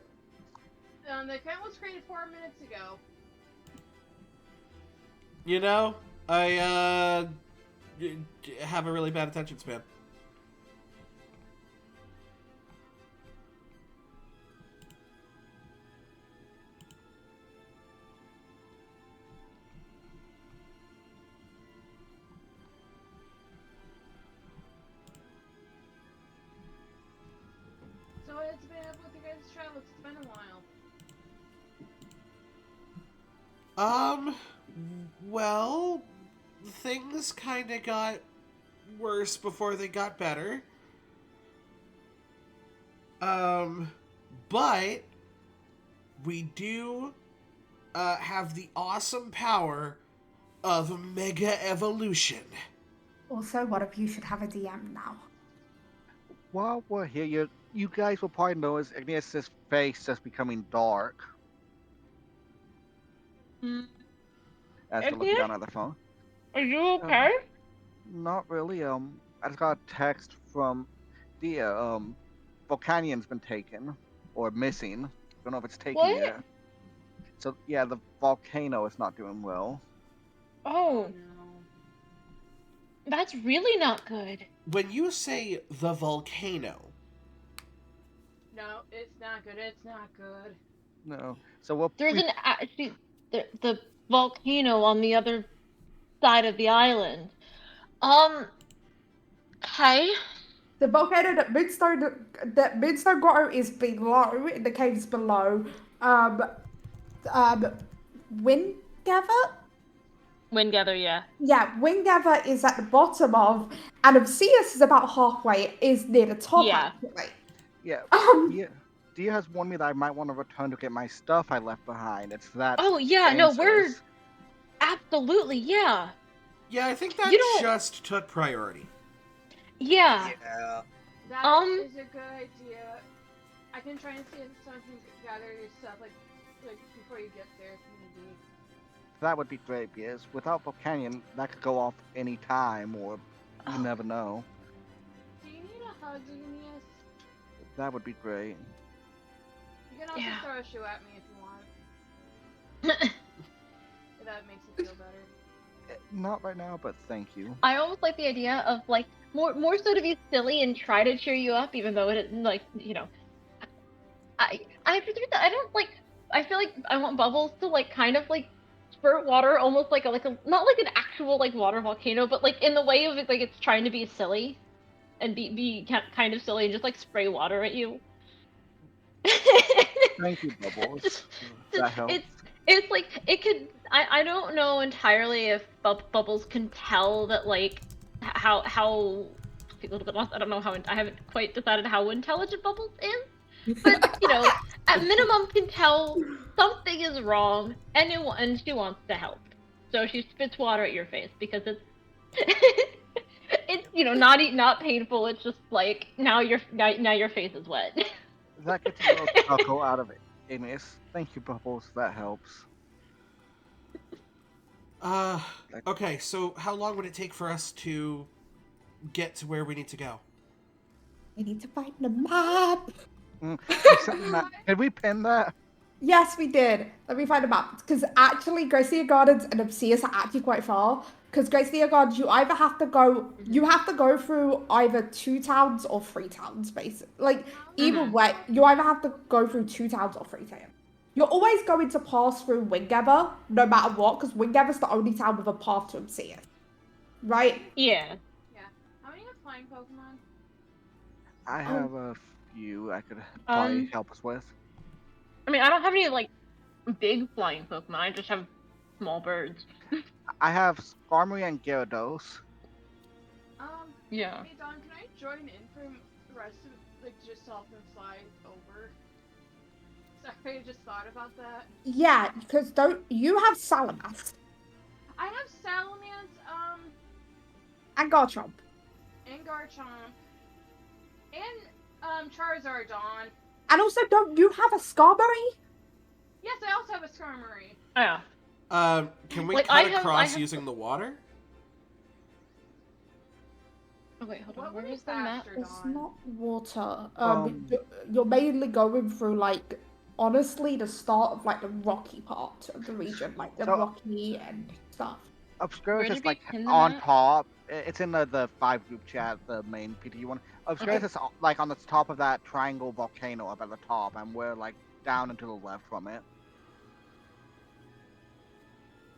F: The account was created 4 minutes ago.
D: You know, have a really bad attention span.
F: So it's been up with you guys' travels. It's been a while.
D: Well, things kind of got worse before they got better. But we do have the awesome power of Mega Evolution.
A: Also, one of you should have a DM now.
C: While we're here, you guys will probably notice Igneous's face just becoming dark
B: Mm.
C: as they're looking
B: Igneous?
C: down at the phone.
B: Are you okay?
C: Not really. I just got a text from Dia. Volcanian's been taken or missing. Don't know if it's taken
B: What?
C: yet. So yeah, the volcano is not doing well.
B: Oh,
F: No.
B: that's really not good.
D: When you say the volcano,
F: No, it's not good. It's not good.
C: No. So we'll.
B: There's an actually the volcano on the other side of the island. Um, hey,
A: The volcano that Moonstone Grotto is below, in the caves below. Um, um, Windgather?
B: Windgather, yeah.
A: Yeah, Windgather is at the bottom of, and Obsidius is about halfway, is near the top
B: Yeah.
A: actually.
C: Yeah.
A: Um,
C: Dia has warned me that I might want to return to get my stuff I left behind. It's that.
B: Oh yeah, no, we're
C: dangerous.
B: absolutely, yeah.
D: Yeah, I think
B: You
D: that
B: don't,
D: just took priority.
B: yeah.
E: Yeah.
F: That
B: Um,
F: is a good idea. I can try and see if someone can gather your stuff, like before you get there, if need be.
C: That would be great because without Volcanion, that could go off any time, or you
B: Oh.
C: never know.
F: Do you need a hug, Genius?
C: That would be great.
F: You can also
B: Yeah.
F: throw a shoe at me if you want. If that makes you feel better.
C: Not right now, but thank you.
B: I almost like the idea of like more so to be silly and try to cheer you up, even though it like I have to admit that I don't like. I feel like I want Bubbles to like kind of like spurt water, almost like a not like an actual like water volcano, but like in the way of like it's trying to be silly and be kind of silly and just like spray water at you.
C: Thank you, Bubbles.
B: Just-
C: That helps.
B: it's like it could. I don't know entirely if Bubbles can tell that like how a little bit lost. I don't know how I haven't quite decided how intelligent Bubbles is, but at minimum can tell something is wrong and she wants to help. So she spits water at your face because it's it's not painful. It's just like now your face is wet.
C: That gets a little chuckle out of it. Ines. Thank you, Bubbles. That helps.
D: Okay, so how long would it take for us to get to where we need to go?
A: I need to find the map.
C: Can we pin that?
A: Yes, we did. Let me find a map. Because actually, Gracia Gardens and Obsidius are actually quite far. Because Gracia Gardens, you have to go through either 2 towns or 3 towns, basically. Like, either way, you either have to go through 2 towns or 3 towns. You're always going to pass through Windgather, no matter what, because Windgather's the only town with a path to Obsidius. Right?
B: Yeah.
F: Yeah. How many have flying Pokemon?
C: I have a few I could probably help us with.
B: I mean, I don't have any like big flying Pokemon. I just have small birds.
C: I have Skarmory and Gyarados.
B: Yeah.
F: Hey Don, can I join in for the rest of just help him fly over? Sorry, I just thought about that.
A: Yeah, because you have Salamence
F: I have Salamence,
A: and Garchomp.
F: and Garchomp, and Charizard, Don.
A: And also, don't you have a Skarmory?
F: Yes, I also have a Skarmory.
B: Yeah.
D: Can we
B: Like,
D: cut
B: I have
D: across using the water?
B: Oh wait, hold
F: What
B: on.
F: would
B: Where
F: be
B: is the map?
F: faster,
A: It's
F: Don?
A: not water. You're mainly going through like honestly the start of like the rocky part of the region, like the rocky and stuff.
C: Obscurus
B: Where
C: is
B: did we
C: like
B: pin the
C: on
B: map?
C: top. It's in the 5 group chat, the main PT one. Obscurus is like on the top of that triangle volcano up at the top, and we're like down and to the left from it.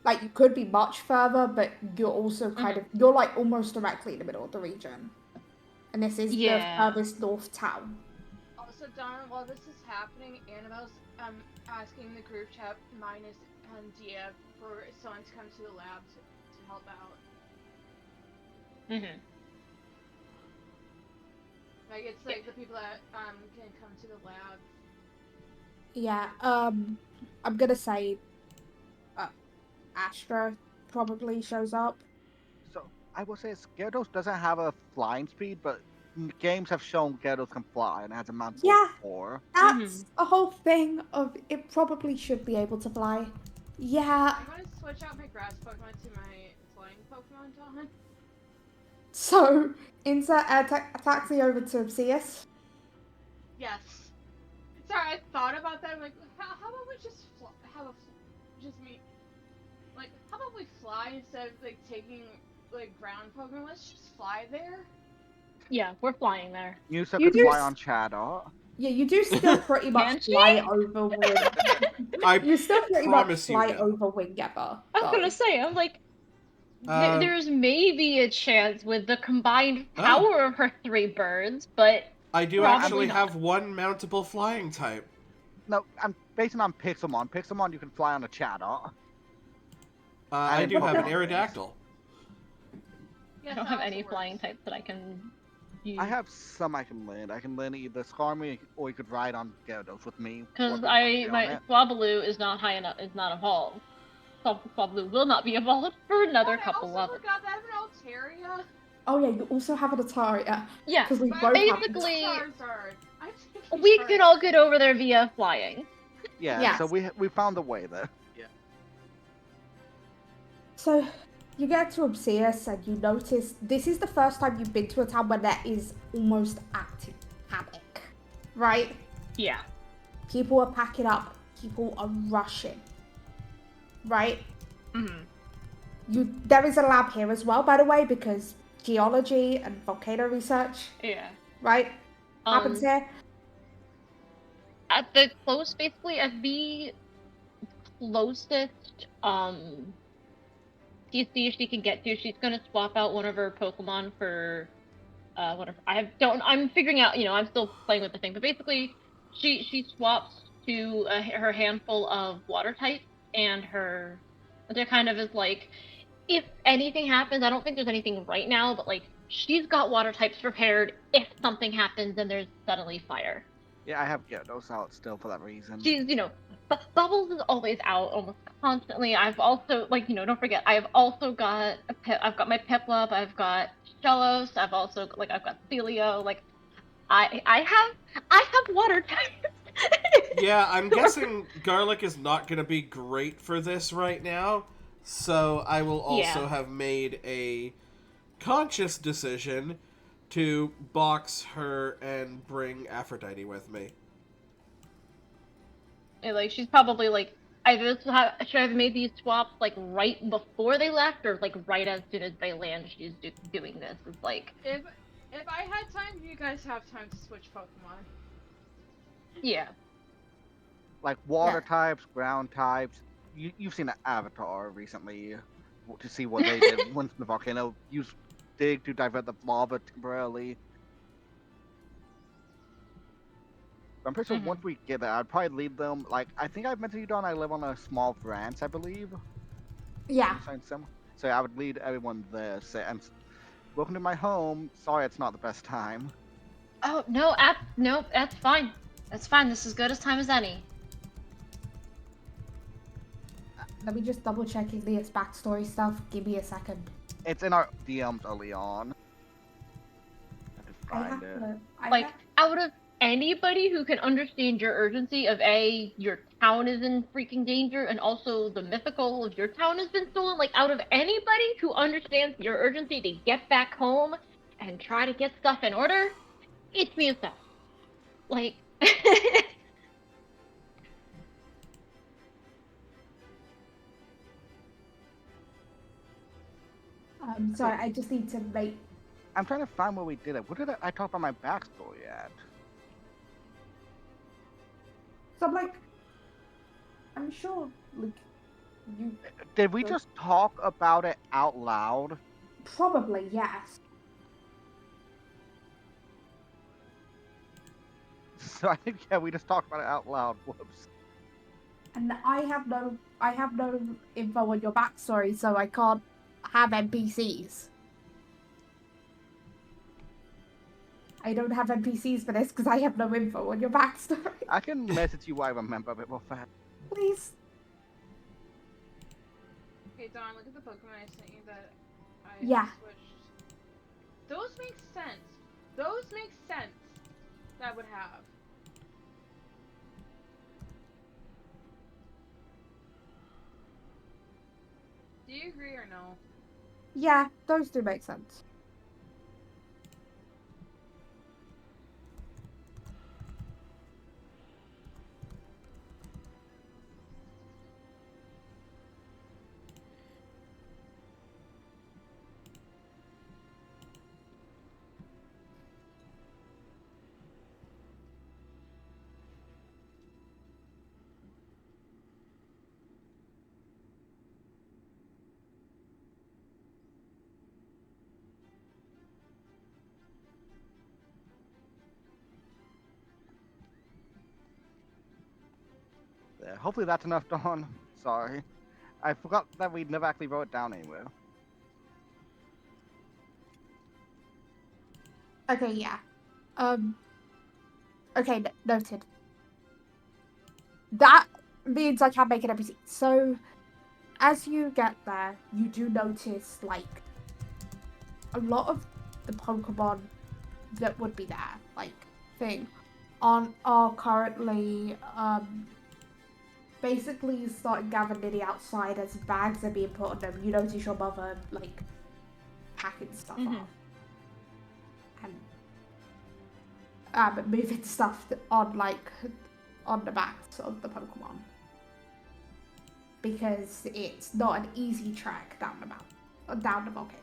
A: Like you could be much further, but you're also kind of you're like almost directly in the middle of the region. And this is the furthest north town.
F: Also, Don, while this is happening, Annabelle's asking the group chat minus Dia for someone to come to the lab to help out. Like it's like the people that can come to the lab.
A: Yeah, I'm gonna say Astra probably shows up.
C: So I will say Gyarados doesn't have a flying speed, but games have shown Gyarados can fly and has a mantle of 4.
A: That's a whole thing of it probably should be able to fly. Yeah.
F: I'm gonna switch out my grass Pokemon to my flying Pokemon, Don.
A: So, insert taxi over to Obsidius.
F: Yes. Sorry, I thought about that. I'm like, how about we just just me? Like, how about we fly instead of like taking like ground Pokemon? Let's just fly there.
B: Yeah, we're flying there.
C: You could fly on Chatot.
A: Yeah, you do still pretty much
B: Can she?
A: fly over Wing.
D: I
A: You still pretty much
D: promise you
A: fly
D: no.
A: over Wingeba.
B: I was gonna say, I'm like, there's maybe a chance with the combined power of her 3 birds, but
D: I do
B: probably
D: actually
B: not.
D: have one mountable flying type.
C: No, I'm basing on Pixelmon. Pixelmon, you can fly on a Chatot.
D: I do have an
A: the-
D: Aerodactyl.
F: Yes,
B: I don't
F: that
B: have
F: also
B: any flying
F: works.
B: types that I can use.
C: I have some I can land. I can land either Skarmory or you could ride on Gyarados with me.
B: Because
C: Or on
B: my
C: it.
B: Swablu is not high enough, is not evolved. Swablu will not be evolved for another
F: Oh, I
B: couple
F: also
B: levels.
F: forgot that I have an Altaria.
A: Oh yeah, you also have an Ataria.
B: Yeah,
A: Because we
F: But
A: both have
B: basically,
F: Charizard. I'm taking
B: we
F: Charizard.
B: can all get over there via flying.
C: Yeah,
A: Yes.
C: so we found a way there.
A: So you get to Obsidius and you notice this is the first time you've been to a town where there is almost active panic. Right?
B: Yeah.
A: People are packing up. People are rushing. Right?
B: Mm-hmm.
A: There is a lab here as well, by the way, because geology and volcano research,
B: Yeah.
A: right? Happens here.
B: At the at the closest TC she can get to, she's gonna swap out one of her Pokemon for I'm figuring out, I'm still playing with the thing, but basically she swaps to her handful of water types, and they're kind of is like, if anything happens, I don't think there's anything right now, but like she's got water types prepared if something happens and there's suddenly fire.
C: Yeah, I have Gyarados out still for that reason.
B: She's, Bubbles is always out almost constantly. I've also, don't forget, I've also got I've got my Piplup, I've got Shellos, I've got Celio, I have water types.
D: Yeah, I'm guessing Garlic is not going to be great for this right now, so I will also have made a conscious decision to box her and bring Aphrodite with me.
B: Like, she's probably should I have made these swaps like right before they left, or like right as soon as they land? She's doing this. It's like,
F: If I had time, you guys have time to switch Pokemon.
B: yeah.
C: Like water types, ground types. You've seen an Avatar recently to see what they did once the volcano used dig to divert the lava temporarily. I'm pretty sure once we get there, I'd probably lead them. Like, I think I mentioned you, Don, I live on a small ranch, I believe.
A: Yeah.
C: So I would lead everyone there. Say, and welcome to my home. Sorry, it's not the best time.
B: Oh no, no, that's fine. That's fine. This is as good as time as any.
A: Let me just double check Igneous backstory stuff. Give me a second.
C: It's in our DMs early on.
B: Out of anybody who can understand your urgency of your town is in freaking danger, and also the mythical of your town has been stolen, like, out of anybody who understands your urgency to get back home and try to get stuff in order, it's me yourself. Like,
A: Sorry, I just need to make.
C: I'm trying to find where we did it. What did I talk about my backstory at?
A: So I'm sure, you.
C: Did we just talk about it out loud?
A: Probably, yes.
C: So I think, yeah, we just talked about it out loud. Whoops.
A: And I have no info on your backstory, so I can't have NPCs. I don't have NPCs for this because I have no info on your backstory.
C: I can message you what I remember a bit more fast.
A: Please.
F: Okay, Dawn, look at the Pokemon I sent you that I switched. Those make sense. Those make sense. That would have. Do you agree or no?
A: Yeah, those do make sense.
C: hopefully that's enough, Dawn. Sorry. I forgot that we never actually wrote it down anywhere.
A: Okay, yeah. Okay, noted. That means I can make an NPC. So, as you get there, you do notice, like, a lot of the Pokemon that would be there, like, thing, are currently, basically starting gathering near the outside as bags are being put on them. You notice your mother, like, packing stuff up. And moving stuff on, like, on the backs of the Pokemon. Because it's not an easy trek down the mountain, down the volcano.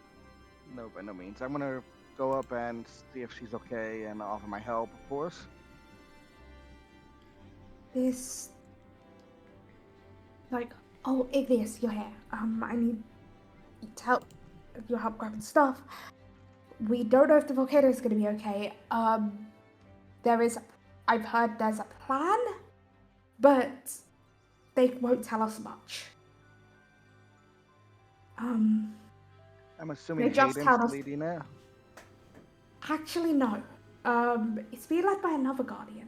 C: No, by no means. I'm gonna go up and see if she's okay and offer my help, of course.
A: This, like, oh, Igneous, you're here. I need to help, your help grabbing stuff. We don't know if the volcano is going to be okay. I've heard there's a plan, but they won't tell us much.
C: I'm assuming
A: They just
C: Hayden's
A: tell us.
C: leading it.
A: Actually, no. It's being led by another guardian.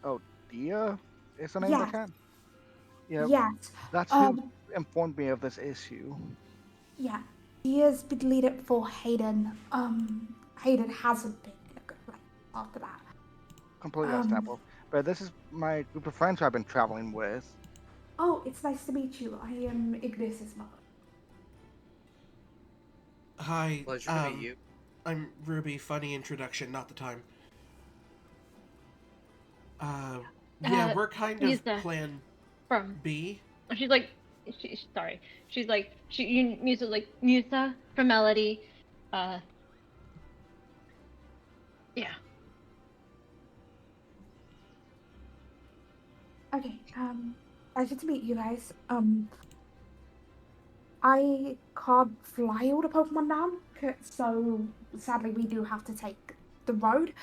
C: Oh, Dia is the name
A: Yes.
C: of the cat? Yeah,
A: Yes.
C: that's who informed me of this issue.
A: Yeah. Dia's been leading for Hayden. Hayden hasn't been in a good place after that.
C: Completely understandable. But this is my group of friends who I've been traveling with.
A: Oh, it's nice to meet you. I am Ignis's mother.
D: Hi.
E: Pleasure to meet you.
D: I'm Ruby. Funny introduction, not the time. Yeah, we're kind of plan
B: from
D: B.
B: She's like, sorry. She's like, Musa's like, Musa from Melody. Yeah.
A: Okay, pleasure to meet you guys. I can't fly all the Pokemon down, so sadly we do have to take the road.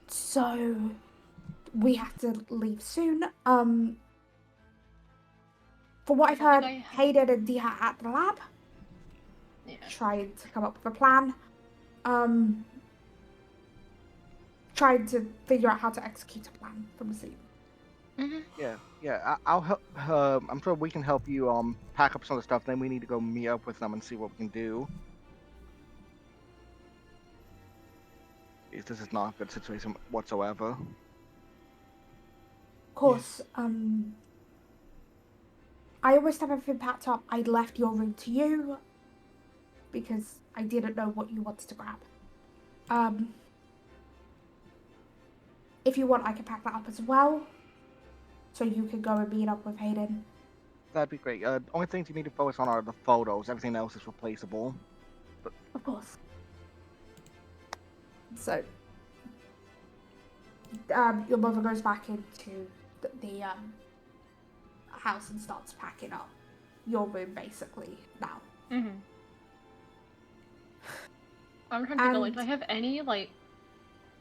A: So we have to leave soon. From what I've heard, Hayden and Dia are at the lab.
B: Yeah.
A: Trying to come up with a plan. Trying to figure out how to execute a plan from the scene.
B: Mm-hmm.
C: Yeah. I'll help. I'm sure we can help you pack up some of the stuff. Then we need to go meet up with them and see what we can do. This is not a good situation whatsoever.
A: Of course, I almost have everything packed up. I left your room to you because I didn't know what you wanted to grab. If you want, I can pack that up as well, so you can go and meet up with Hayden.
C: That'd be great. Only things you need to focus on are the photos. Everything else is replaceable. But...
A: Of course. So, your mother goes back into the house and starts packing up your room, basically, now.
B: Mm-hmm. I'm trying to think, like, do I have any, like,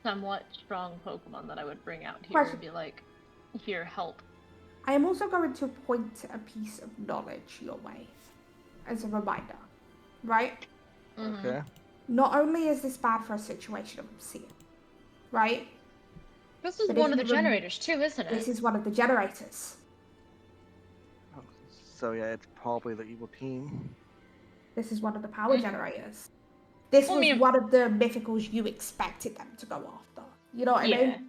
B: somewhat strong Pokemon that I would bring out here and be like, here, help?
A: I am also going to point a piece of knowledge your way as a reminder, right?
B: Mm-hmm.
C: Okay.
A: Not only is this bad for a situation I'm seeing, right?
B: This is one of the generators too, isn't it?
A: This is one of the generators.
C: So yeah, it's probably the evil team.
A: This is one of the power generators. This was one of the mythicals you expected them to go after. You know what I mean?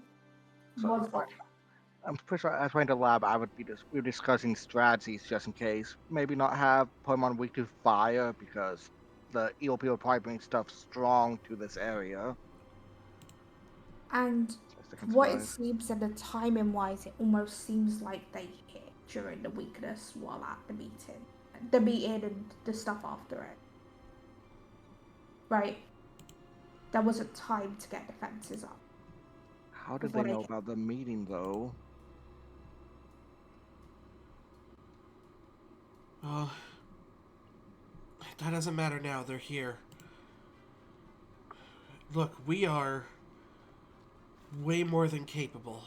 C: I'm pretty sure as I went to the lab, we were discussing strategies just in case. Maybe not have Pokemon weak to fire because the evil people probably bring stuff strong to this area.
A: And what it seems, and the timing wise, it almost seems like they hit during the weakness while at the meeting. The meeting and the stuff after it. Right? There wasn't time to get defenses up.
C: How did they know about the meeting though?
D: Well, that doesn't matter now. They're here. Look, we are way more than capable.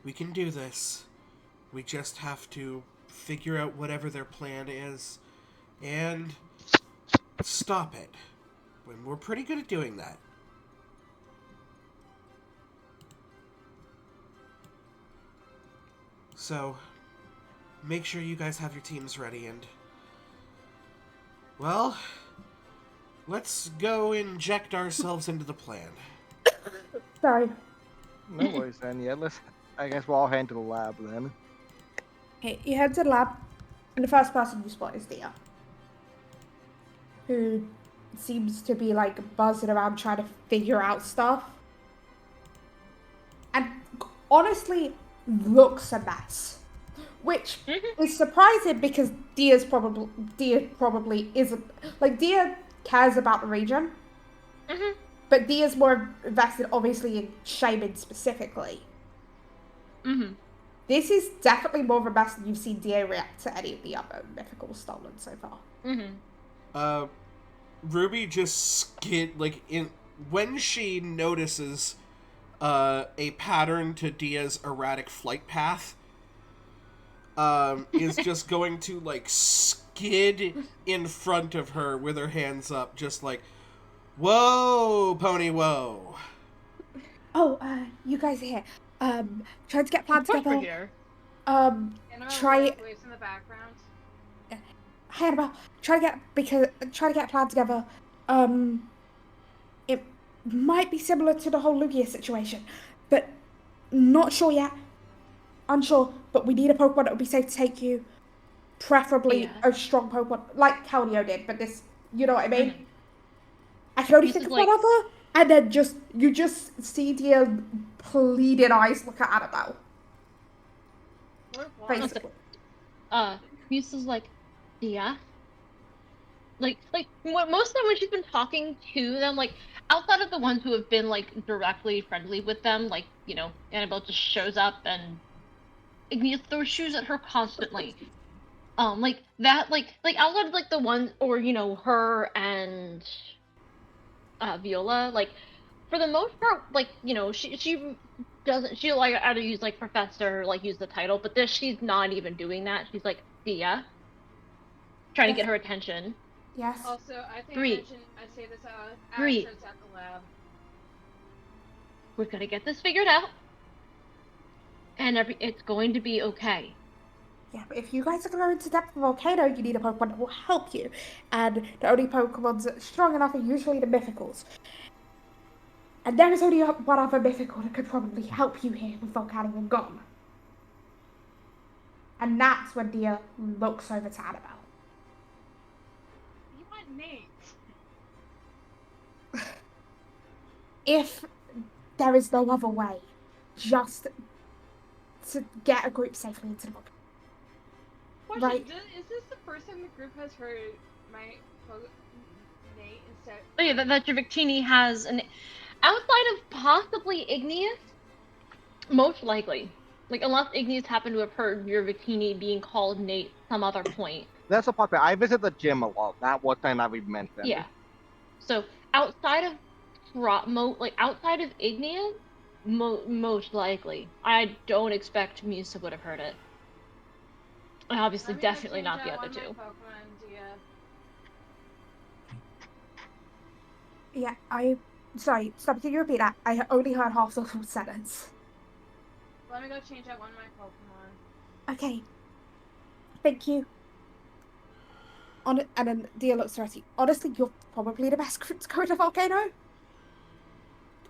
D: We can do this. We just have to figure out whatever their plan is and stop it. And we're pretty good at doing that. So, make sure you guys have your teams ready and... Well, let's go inject ourselves into the plan.
A: Sorry.
C: No worries then. Yeah, I guess we'll all head to the lab then.
A: Okay, you head to the lab, and the first person you spot is Dia, who seems to be like buzzing around trying to figure out stuff, and honestly looks a mess, which is surprising because Dia probably isn't like Dia cares about the region, but Dia's more invested obviously in Shaman specifically. This is definitely more of a mess than you've seen Dia react to any of the other mythicals stolen so far.
D: Ruby just when she notices a pattern to Dia's erratic flight path, is just going to like skid in front of her with her hands up, just like, whoa, pony, whoa.
A: Oh, you guys are here. Trying to get plans
B: Of course
A: together.
B: we're here.
A: Try it.
F: Waves in the background.
A: Hey, Annabelle, try to get a plan together. It might be similar to the whole Lugia situation, but not sure yet. Unsure, but we need a Pokemon that would be safe to take you. Preferably a strong Pokemon, like Keldeo did, but this, you know what I mean? I can only
B: This
A: think
B: is
A: of one other, and then you just see the pleading eyes look at Annabelle. Basically.
B: Muse is like, Dia? Like, most of the time when she's been talking to them, like, outside of the ones who have been, like, directly friendly with them, like, you know, Annabelle just shows up and Igneous throws shoes at her constantly. Like, that, like, outside of, like, the one, or, you know, her and, Viola, like, for the most part, like, you know, she doesn't, she'll, like, either use, like, Professor, like, use the title, but this, she's not even doing that. She's like, Dia. Trying to get her attention.
A: Yes.
F: Also, I think I say this as
B: Bree.
F: it's at the lab.
B: We're gonna get this figured out. And it's going to be okay.
A: Yeah, but if you guys are going to go into depth of Volcano, you need a Pokemon that will help you. And the only Pokemons that are strong enough are usually the Mythicals. And there is only one other Mythical that could probably help you here with Volcanion gone. And that's when Dia looks over to Annabelle.
F: You want Nate?
A: If there is no other way, just to get a group safely into the book.
F: Question,
A: Right.
F: Is this the first time the group has heard my Nate instead?
B: Oh yeah, that your Victini has an... Outside of possibly Igneous, most likely. Like, unless Igneous happened to have heard your Victini being called Nate some other point.
C: That's a possibility. I visit the gym a lot. That was time that we mentioned.
B: Yeah. So, outside of outside of Igneous, most likely. I don't expect Musa would have heard it. And obviously, definitely not the other two.
A: Yeah, sorry, stop, can you repeat that? I only heard half the full sentence.
F: Let me go change out one of my Pokemon.
A: Okay. Thank you. And then Dia looks at you. Honestly, you're probably the best group to go to Volcano.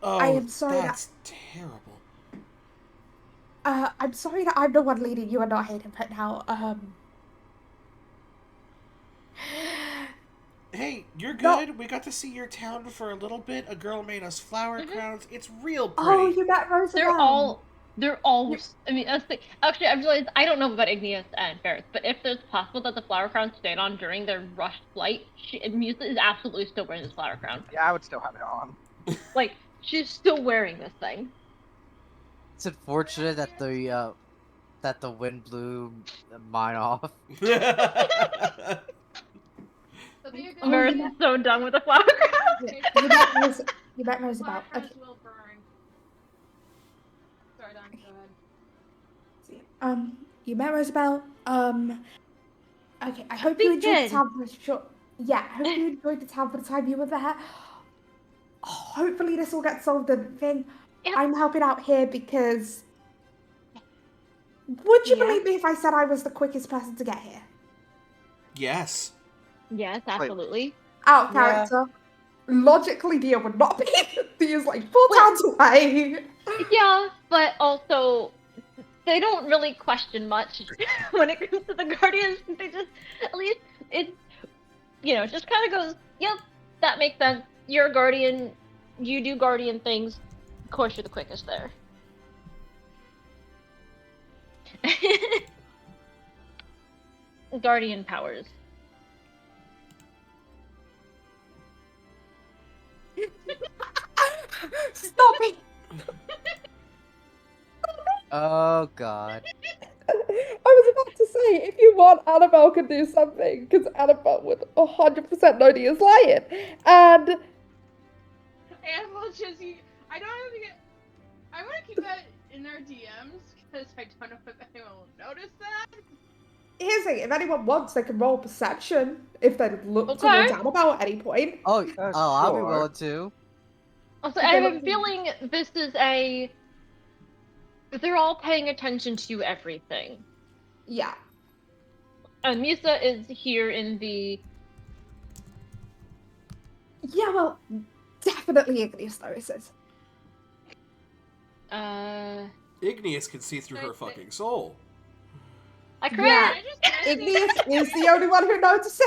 D: Oh,
A: I am sorry
D: that's terrible.
A: I'm sorry that I'm the one leading you and not Hayden, but now,
D: Hey, you're good.
A: No.
D: We got to see your town for a little bit. A girl made us flower crowns. It's real pretty.
A: Oh, you met Roosevelt.
B: They're all. I mean, actually, I realized I don't know about Igneous and Ferris, but if it's possible that the flower crown stayed on during their rushed flight, Musa is absolutely still wearing this flower crown.
C: Yeah, I would still have it on.
B: Like, she's still wearing this thing.
E: It's unfortunate that the wind blew mine off.
B: Ferris is so done with the flower crown.
A: You met Roosevelt.
F: Flowers
A: Okay.
F: will burn. Sorry, Don, go ahead.
A: You met Rosabelle. Okay, I hope
B: We
A: you enjoyed
B: did.
A: the town for the short. Yeah, I hope you enjoyed the town for the time you were there. Hopefully this will get solved and thing.
B: Yep.
A: I'm helping out here because would you
B: Yeah.
A: believe me if I said I was the quickest person to get here?
D: Yes.
B: Yes, absolutely.
A: Out of
E: Yeah.
A: character. Logically, Dia would not be. Dia's like 4
B: Well-
A: towns away.
B: Yeah, but also they don't really question much when it comes to the Guardians. They just, at least it, just kind of goes, yep, that makes sense. You're a Guardian. You do Guardian things. Of course, you're the quickest there. Guardian powers.
A: Stop it!
E: Oh god.
A: I was about to say, if you want, Annabelle can do something, because Annabelle would 100% know Dia's lying. And
F: Annabelle just, I don't even get. I want to keep that in our DMs because I don't know if anyone will notice that.
A: here's the thing, if anyone wants, they can roll perception if they look
B: Okay.
A: towards Annabelle at any point.
E: Oh, I'll be
C: Sure.
E: willing to.
B: Also, I have a feeling this is they're all paying attention to everything.
A: Yeah.
B: Misa is here in the.
A: Yeah, well, definitely Igneous notices.
D: Igneous can see through her fucking soul.
B: I crit!
A: Yeah.
F: I just
A: Igneous is the only one who notices.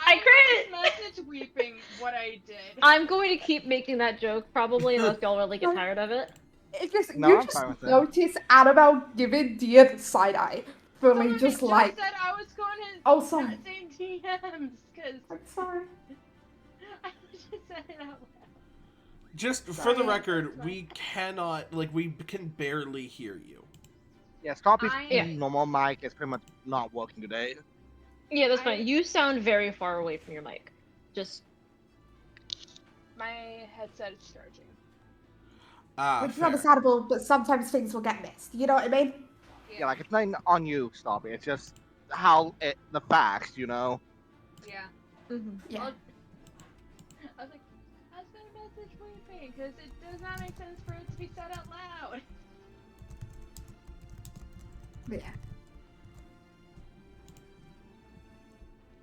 B: I crit!
F: message weeping what I did.
B: I'm going to keep making that joke, probably, unless y'all really get tired of it.
A: It's just,
C: No,
A: you
C: I'm
A: just
C: fine with it.
A: notice Annabelle giving Dia the side eye. Fully
F: Someone
A: just
F: had
A: like,
F: said I was going to
A: oh, sorry.
F: not say DMs because
A: I'm sorry.
F: I just said it out loud.
D: Just for
A: Sorry.
D: the record, we can barely hear you.
C: Yeah, Stoppy's
F: Yeah.
C: normal mic is pretty much not working today.
B: Yeah, that's fine. You sound very far away from your mic. Just.
F: My headset is charging.
A: Which is
D: Fair.
A: understandable, but sometimes things will get missed. You know what I mean?
C: Yeah, like it's not on you, Stoppy. It's just the facts, you know.
F: Yeah.
B: Mm-hmm.
A: Yeah.
F: I was like, I was gonna message weeping because it does not make sense for it to be said out loud.
A: Yeah.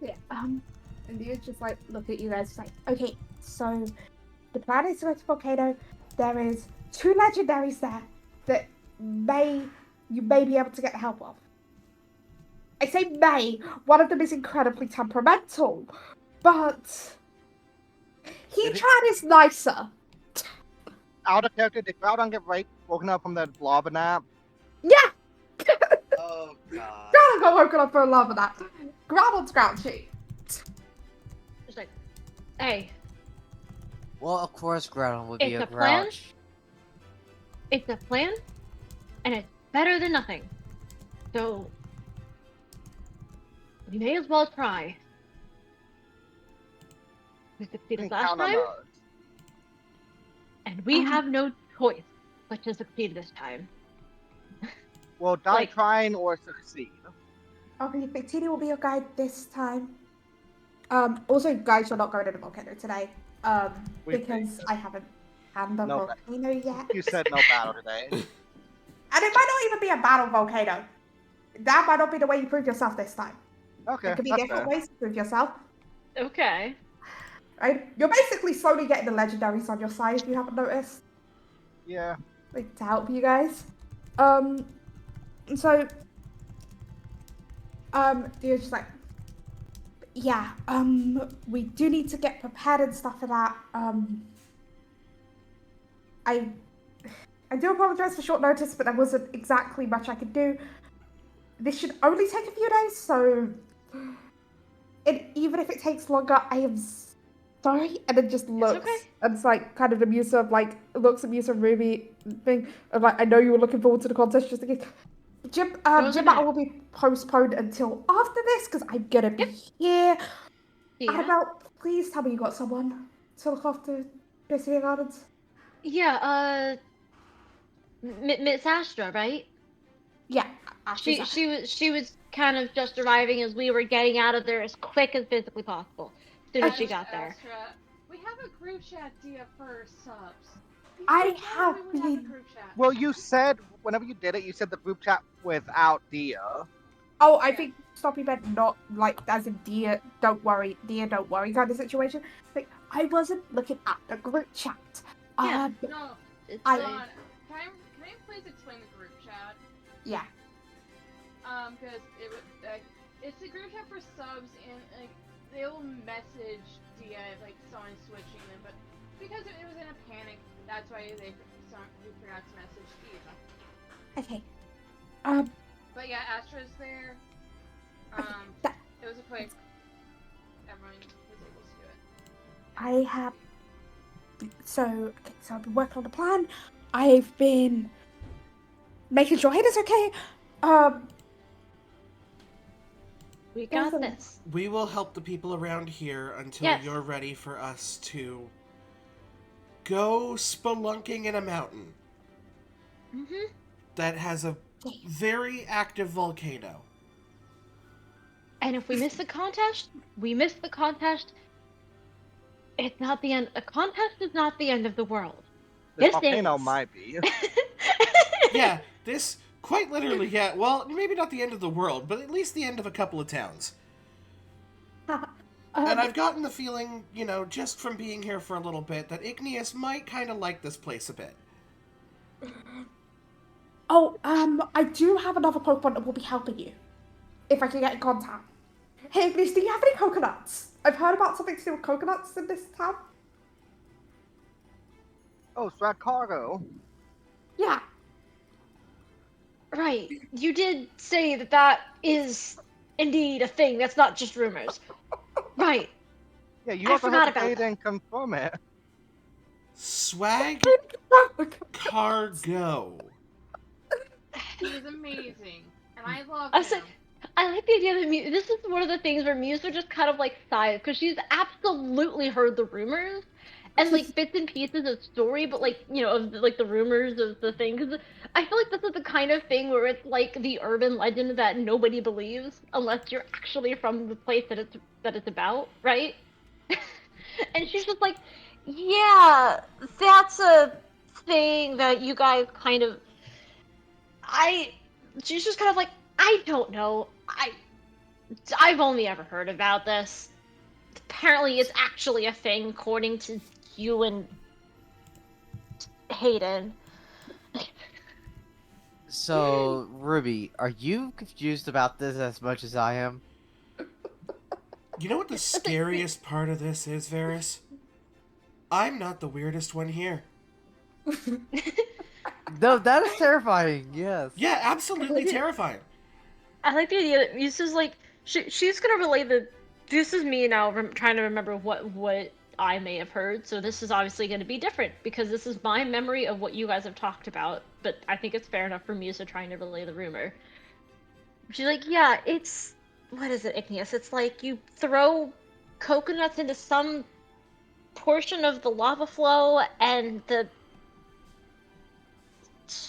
A: Yeah. And you just like look at you guys like, okay, so the plan is to go to Volcano. There is 2 legendaries there that you may be able to get help of. I say may. One of them is incredibly temperamental, but he tried his nicer.
C: Out of character, did Groudon get woken up from that lava nap?
A: Yeah.
E: Oh god.
A: Groudon got woken up for a love of that. Groudon's grouchy.
B: Just like, hey,
E: Well, of course Groudon would be
B: It's
E: a
B: a plan?
E: grouch.
B: it's a plan, and it's better than nothing. So, we may as well try. We succeeded last
C: Count on
B: time,
C: us.
B: and we have no choice but to succeed this time.
C: Well, die
B: Like-
C: trying or succeed.
A: Okay, Victini will be your guide this time. Also, guys, you're not going to the volcano today.
C: We
A: Because I haven't had the
C: No,
A: volcano yet.
C: You said no battle today.
A: And it might not even be a battle volcano. That might not be the way you prove yourself this time.
C: Okay,
A: There could be
C: that's
A: different
C: fair.
A: ways to prove yourself.
B: Okay.
A: Right? You're basically slowly getting the legendaries on your side if you haven't noticed.
C: Yeah.
A: Like, to help you guys. And so, you're just like, yeah, we do need to get prepared and stuff for that. I do apologize for short notice, but there wasn't exactly much I could do. This should only take a few days, so even if it takes longer, I am sorry. And it just looks,
B: okay.
A: and it's like kind of the Musa of like looks at Musa and Ruby thing of like, I know you were looking forward to the contest just in case. Gym battle will be postponed until after this because I'm gonna be here.
B: Yeah.
A: Annabelle, please tell me you got someone to look after City Gardens.
B: Yeah, Miss Astra, right?
A: Yeah,
B: She was kind of just arriving as we were getting out of there as quick as physically possible. As soon as she got there.
F: Astra, we have a group chat, Dia, for subs.
A: I
F: You told
A: have
F: me we would have a
A: been-
F: group chat.
C: Well, you said whenever you did it, you said the group chat without Dia.
A: Oh, I think Sloppy meant not like as in dear, don't worry kind of situation. Like I wasn't looking at the group chat.
B: Yeah.
F: No,
B: It's
A: I-
F: hold on. Can I please explain the group chat?
A: Yeah.
F: Because it would it's a group chat for subs, and like they'll message Dia if like someone's switching them, but because it was in a panic, that's why they forgot to message Dia.
A: Okay.
F: But yeah, Astra's there. It was a quick. Everyone was able to do it.
A: I have. So I've been working on the plan. I've been making sure Hayden's okay.
B: We got this.
D: We will help the people around here until
B: Yes.
D: you're ready for us to go spelunking in a mountain
B: Mm-hmm.
D: that has a very active volcano.
B: And if we miss the contest, we miss the contest. It's not the end. A contest is not the end of the world.
C: This
B: This
C: volcano
B: is.
C: might be.
D: Yeah, this quite literally, yeah. Well, maybe not the end of the world, but at least the end of a couple of towns. And I've gotten the feeling, just from being here for a little bit, that Igneous might kind of like this place a bit.
A: I do have another Pokemon that will be helping you. If I can get in contact. Hey, Ignis, do you have any coconuts? I've heard about something to do with coconuts in this town.
C: Oh, Swag Cargo.
A: Yeah.
B: Right. You did say that is indeed a thing. That's not just rumors. Right.
C: Yeah, you
B: I
C: also
B: forgot
C: have to
B: about
C: say it
B: that.
C: and confirm it.
D: Swag Cargo.
F: He's amazing, and I love
B: I
F: him.
B: was like, I like the idea that this is one of the things where Musa just kind of like sighs because she's absolutely heard the rumors and like bits and pieces of story, but like of like the rumors of the thing. Because I feel like this is the kind of thing where it's like the urban legend that nobody believes unless you're actually from the place that it's about, right? And she's just like, yeah, that's a thing that you guys kind of. She's just kind of like, I don't know. I've only ever heard about this. Apparently, it's actually a thing, according to you and Hayden.
E: So, Ruby, are you confused about this as much as I am?
D: You know what the scariest part of this is, Varys? I'm not the weirdest one here.
E: No, that is terrifying, yes.
D: Yeah, absolutely terrifying.
B: I like the idea that Musa's like, she's gonna relay this is me now trying to remember what I may have heard, so this is obviously gonna be different, because this is my memory of what you guys have talked about, but I think it's fair enough for Musa trying to relay the rumor. She's like, yeah, it's, what is it, Igneous? It's like you throw coconuts into some portion of the lava flow, and the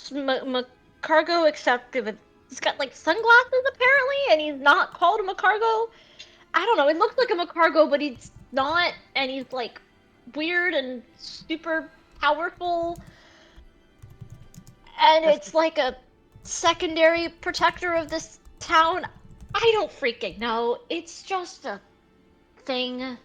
B: Macargo, except he's got like sunglasses apparently, and he's not called a Macargo. I don't know. It looks like a Macargo, but he's not, and he's like weird and super powerful, and it's like a secondary protector of this town. I don't freaking know. It's just a thing.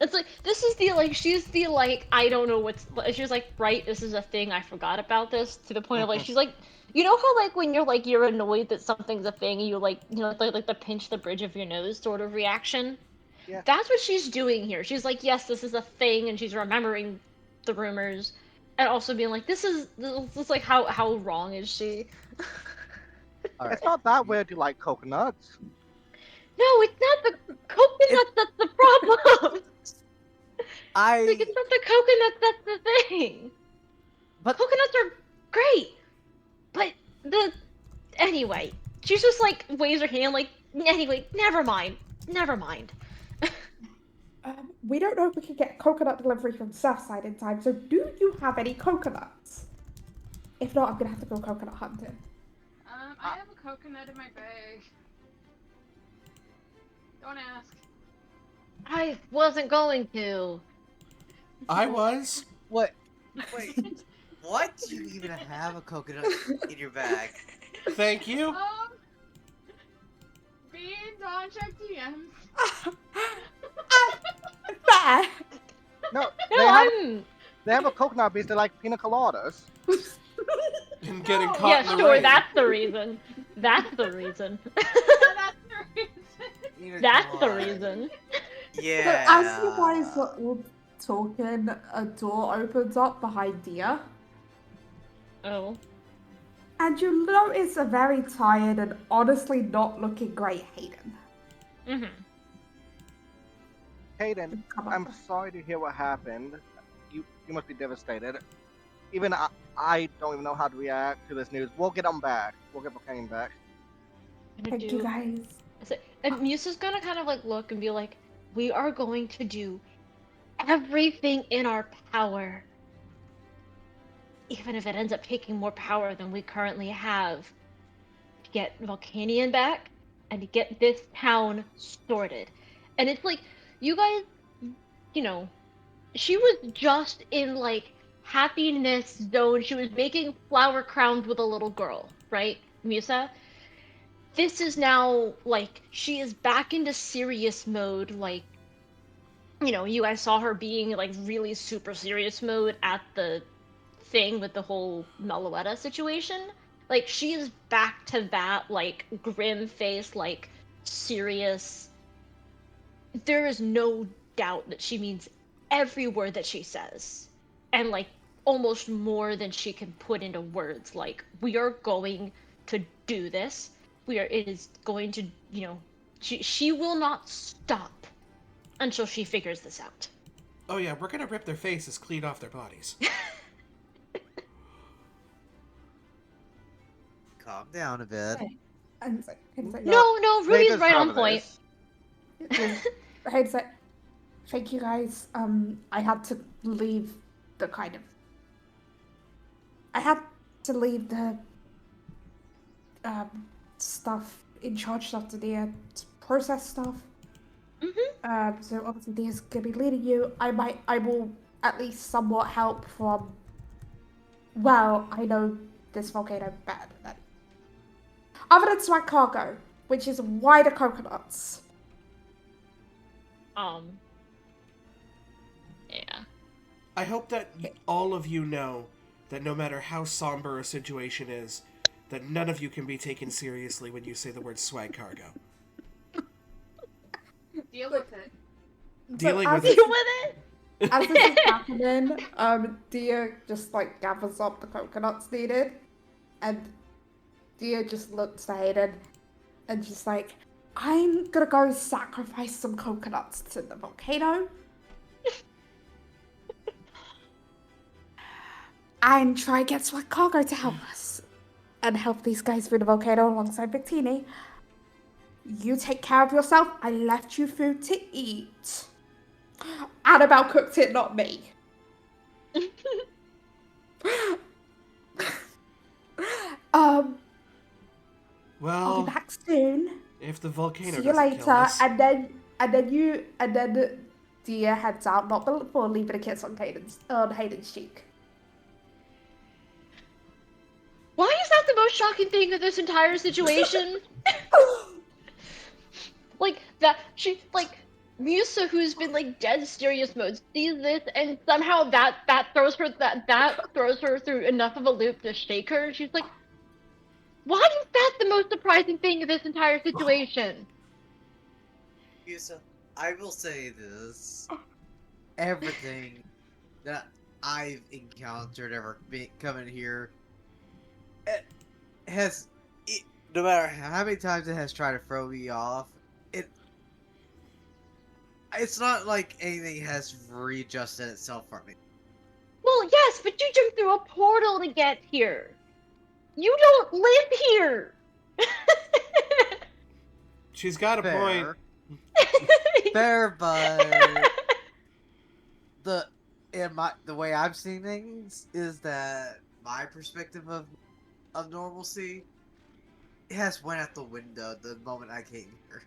B: It's like, this is the, like, she's the, like, I don't know what's, she's like, right, this is a thing, I forgot about this, to the point of, like, she's like, you know how, like, when you're annoyed that something's a thing, and you, like, like the pinch the bridge of your nose sort of reaction?
C: Yeah.
B: That's what she's doing here. She's like, yes, this is a thing, and she's remembering the rumors, and also being like, this is like, how wrong is she?
E: Alright.
C: It's not that weird to like coconuts.
B: No, it's not the coconuts that's the problem! Like, it's not the coconuts that's the thing.
E: But
B: Coconuts are great, but anyway, she's just like waves her hand like, anyway, never mind.
A: We don't know if we can get coconut delivery from Surfside in time, so do you have any coconuts? If not, I'm gonna have to go coconut hunting.
F: I have a coconut in my bag. Don't ask.
B: I wasn't going to.
D: I was.
E: What? Wait. What? Do you even have a coconut in your bag?
D: Thank you.
F: Me and Dawn check DMs.
A: Fair.
C: No,
B: No,
C: they have a coconut base. They like pina coladas.
D: And getting
F: Oh,
D: caught
B: yeah,
D: in the
B: sure,
D: rain.
B: that's the reason. That's the reason.
F: Yeah, that's the reason.
B: That's the reason.
A: So as you guys
E: Yeah.
A: were all talking, a door opens up behind Dia,
B: Oh.
A: and you notice a very tired and honestly not looking great Hayden.
B: Mm-hmm.
C: Hayden,
A: Come on.
C: I'm sorry to hear what happened. You must be devastated. Even I don't even know how to react to this news. We'll get them back. We'll get Volcane back.
A: Thank you guys.
B: And Musa's gonna kind of like look and be like, we are going to do everything in our power, even if it ends up taking more power than we currently have, to get Volcanian back and to get this town sorted. And it's like, you guys, you know, she was just in like happiness zone. She was making flower crowns with a little girl, right, Musa? This is now like she is back into serious mode. Like, you guys saw her being like really super serious mode at the thing with the whole Meloetta situation. Like, she is back to that like grim face, like serious. There is no doubt that she means every word that she says, and like almost more than she can put into words. Like, we are going to do this. It is going to, she will not stop until she figures this out.
D: Oh yeah, we're gonna rip their faces clean off their bodies.
E: Calm down a bit.
A: And Hayden's like,
B: No,
C: They
B: Ruby's right on
C: deserve
B: point.
C: this.
A: Hayden's like, thank you guys. I had to leave the I had to leave the stuff in charge stuff to Dia to process stuff. So obviously Dia's gonna be leading you. I will at least somewhat help from. Well, I know this volcano better than other than swag cargo, which is wider coconuts.
B: Yeah.
D: I hope that all of you know that no matter how somber a situation is, that none of you can be taken seriously when you say the word swag cargo.
F: Deal with it.
D: Dealing
A: as
D: with
B: Deal
D: it.
B: with it.
A: As this is happening, Dia just like gathers up the coconuts needed, and Dia just looks at Hayden and she's like, I'm gonna go sacrifice some coconuts to the volcano. And try and get Swag Cargo to help us. And help these guys through the volcano alongside Victini. You take care of yourself. I left you food to eat. Annabelle cooked it, not me.
D: Well,
A: I'll be back soon.
D: if the volcano
A: See you
D: doesn't kill
A: later.
D: us.
A: And then Dia heads out, not before leaving a kiss on Hayden's cheek.
B: Why is that the most shocking thing of this entire situation? Musa, who's been like dead serious mode, sees this, and somehow that throws her through enough of a loop to shake her. She's like, why is that the most surprising thing of this entire situation?
E: Yusa, I will say this. Everything that I've encountered ever coming here no matter how many times it has tried to throw me off, it's not like anything has readjusted itself for me.
B: Well, yes, but you jumped through a portal to get here. You don't live here.
D: She's got a point.
E: Fair, but the way I'm seeing things is that my perspective of normalcy It has went out the window the moment I came here.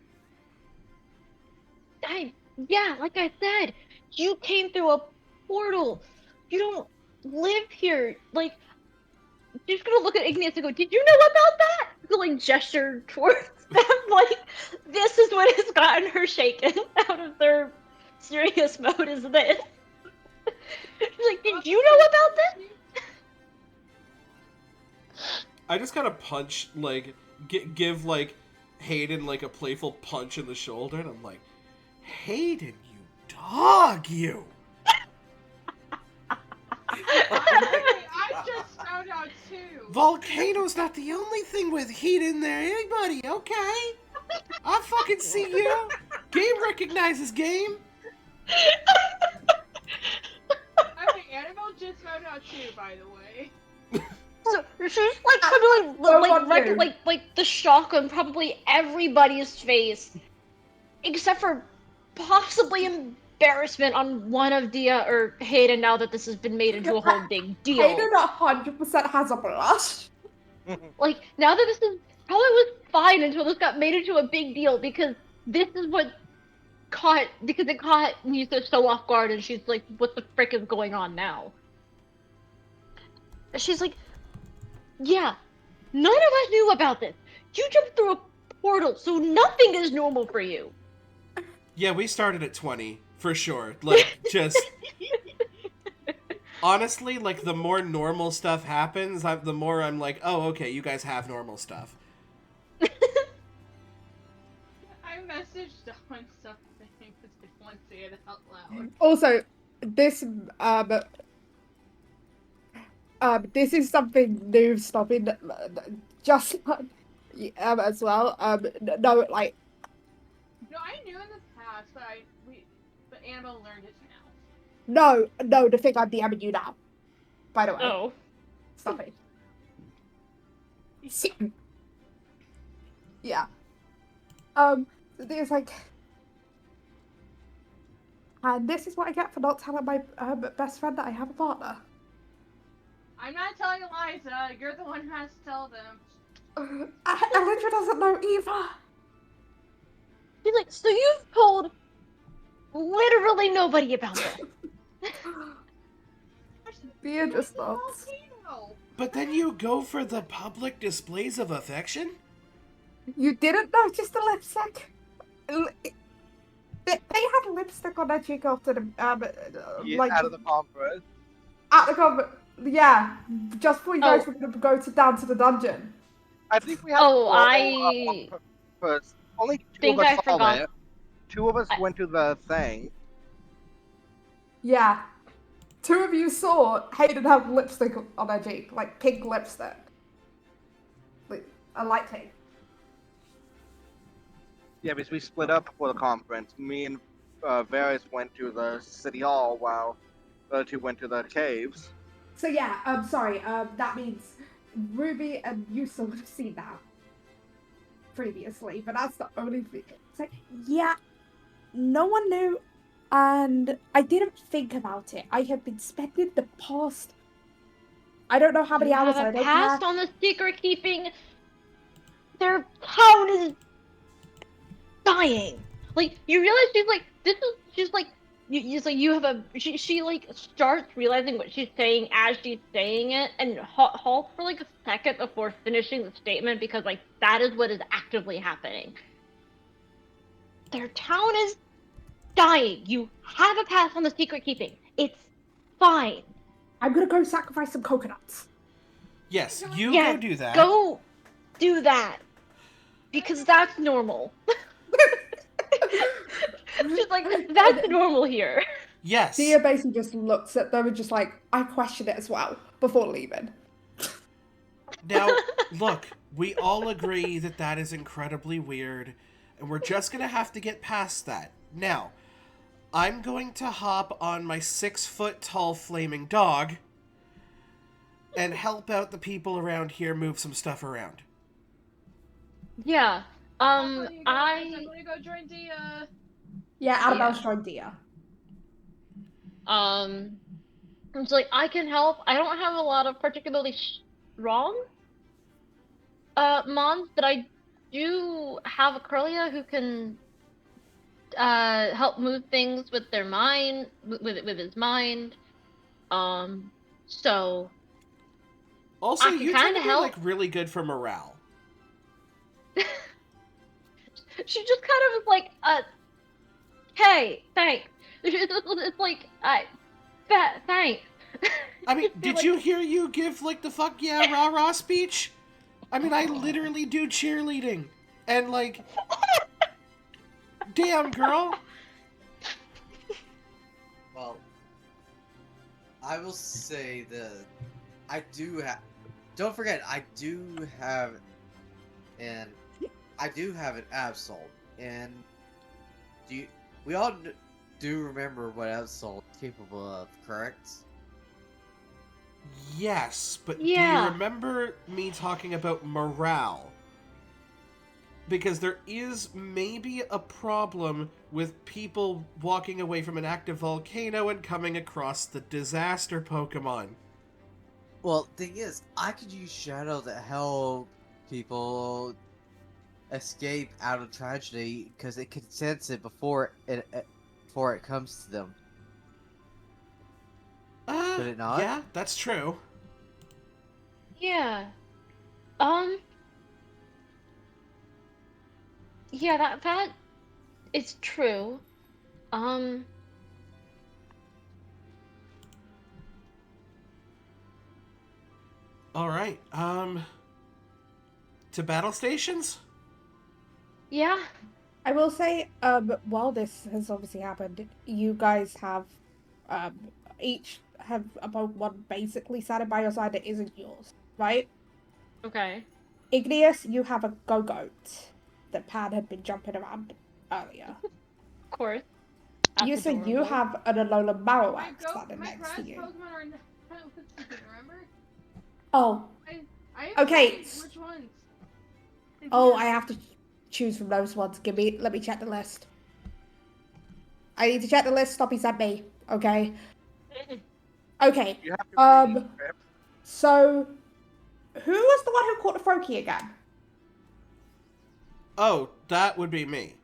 B: Yeah, like I said, you came through a portal. You don't live here. Like, she's gonna look at Igneous and go, "Did you know about that?" To like gesture towards them, like this is what has gotten her shaken out of their serious mode. Is this? She's like, "Did you know about this?"
D: I just kind of punch, like, give, like, Hayden, like, a playful punch in the shoulder, and I'm like, Hayden, you dog, you!
F: I just found out too.
D: Volcano's not the only thing with heat in there, anybody, okay? I fucking see you. Game recognizes game.
F: Okay, Annabelle just found out too, by the way.
B: So she's like probably like the shock on probably everybody's face, except for possibly embarrassment on one of Dia or Hayden now that this has been made into a whole big deal.
A: Hayden 100% has a blush.
B: Like now that this is probably was fine until this got made into a big deal because this is what it caught Nisa so off guard and she's like, what the frick is going on now? She's like, yeah, none of us knew about this. You jumped through a portal, so nothing is normal for you.
D: Yeah, we started at 20, for sure. Like, just... Honestly, like, the more normal stuff happens, the more I'm like, oh, okay, you guys have normal stuff.
F: I messaged Dawn something because I want to say it out loud.
A: Also, this is something new stopping just as well. No, like
F: No, I knew in the past, but Annabelle learned it now.
A: no, the thing I'm DMing you now. By the way.
B: Oh.
A: Stop it. Yeah. There's like, and this is what I get for not telling my best friend that I have a partner.
F: I'm not telling Eliza. You're the one who has to tell them.
A: Elindra doesn't know either.
B: She's like, so you've told literally nobody about this.
A: Thea just nods.
F: Volcano.
D: But then you go for the public displays of affection?
A: You didn't notice the lipstick? They had lipstick on their cheek after the like
C: out of the conference.
A: at the convent. Yeah, just before you guys
B: Oh.
A: were gonna go down to the dungeon.
C: I think we had
B: Oh,
C: on purpose. Only two
B: think
C: of us
B: I
C: saw
B: forgot.
C: it. Two of us went to the thing.
A: Yeah. Two of you saw Hayden have lipstick on her cheek, like pink lipstick. Like a light pink.
C: Yeah, because we split up before the conference. Me and Varys went to the city hall while the other two went to the caves.
A: So yeah, sorry, that means Ruby and Yusa would have seen that previously, but that's the only thing. It's like, yeah, no one knew, and I didn't think about it. I have been spending the past, I don't know how many
B: You
A: hours,
B: have
A: I
B: a
A: don't
B: past
A: care.
B: on the secret keeping. Their town is dying. Like you realize she's like this is she's like you have a she like starts realizing what she's saying as she's saying it and halts for like a second before finishing the statement because like that is what is actively happening. Their town is dying. You have a pass on the secret keeping. It's fine.
A: I'm gonna go sacrifice some coconuts.
D: Yes, you
B: Yeah,
D: go do that.
B: Go do that. Because that's normal. She's like, that's normal here.
D: Yes.
A: Thea basically just looks at them and just like, I question it as well before leaving.
D: Now, look, we all agree that that is incredibly weird, and we're just gonna have to get past that. Now, I'm going to hop on my 6-foot-tall flaming dog and help out the people around here move some stuff around.
B: Yeah.
F: I'm gonna go join Dia.
A: Yeah, Annabelle's joined Thea.
B: It's like I can help. I don't have a lot of particularly strong Mons, but I do have a Corellia who can help move things with their mind, with his mind. So
D: Also,
B: I can
D: you tend
B: kind
D: to
B: of
D: be like
B: help.
D: really good for morale.
B: She just kind of is like, hey, thanks. It's like, thanks.
D: I mean,
B: You're
D: did
B: like,
D: you hear you give like the fuck yeah rah rah speech? I mean, I literally do cheerleading, and like, damn girl.
E: Well, I will say this. I do have. Don't forget, I do have an Absol, and do you, we all do remember what Absol is capable of, correct?
D: Yes, but do you
B: yeah,
D: remember me talking about morale? Because there is maybe a problem with people walking away from an active volcano and coming across the disaster Pokemon.
E: Well, thing is, I could use Shadow to help people escape out of tragedy because it can sense it before it comes to them. Could it not?
D: Yeah, that's true.
B: yeah. Um, yeah, that is true. Um,
D: All right. To battle stations?
B: yeah.
A: I will say, while this has obviously happened, you guys have, um, each have a Pokemon basically sat by your side that isn't yours, right?
B: Okay.
A: Igneous, you have a Go-Goat that Pan had been jumping around earlier.
B: Of course. That's
A: You said you
B: adorable.
A: have an Alola Marowak standing
F: My
A: next to
F: grass
A: you.
F: Pokemon are not listening, remember?
A: Oh,
F: I
A: okay.
F: agreed. Which ones?
A: Oh,
F: Yeah.
A: I have to choose from those ones. Let me check the list. I need to check the list Stoppy sent me. Okay. Okay.
C: You have to read, Pip.
A: So who was the one who caught the Froakie again?
D: Oh, that would be me.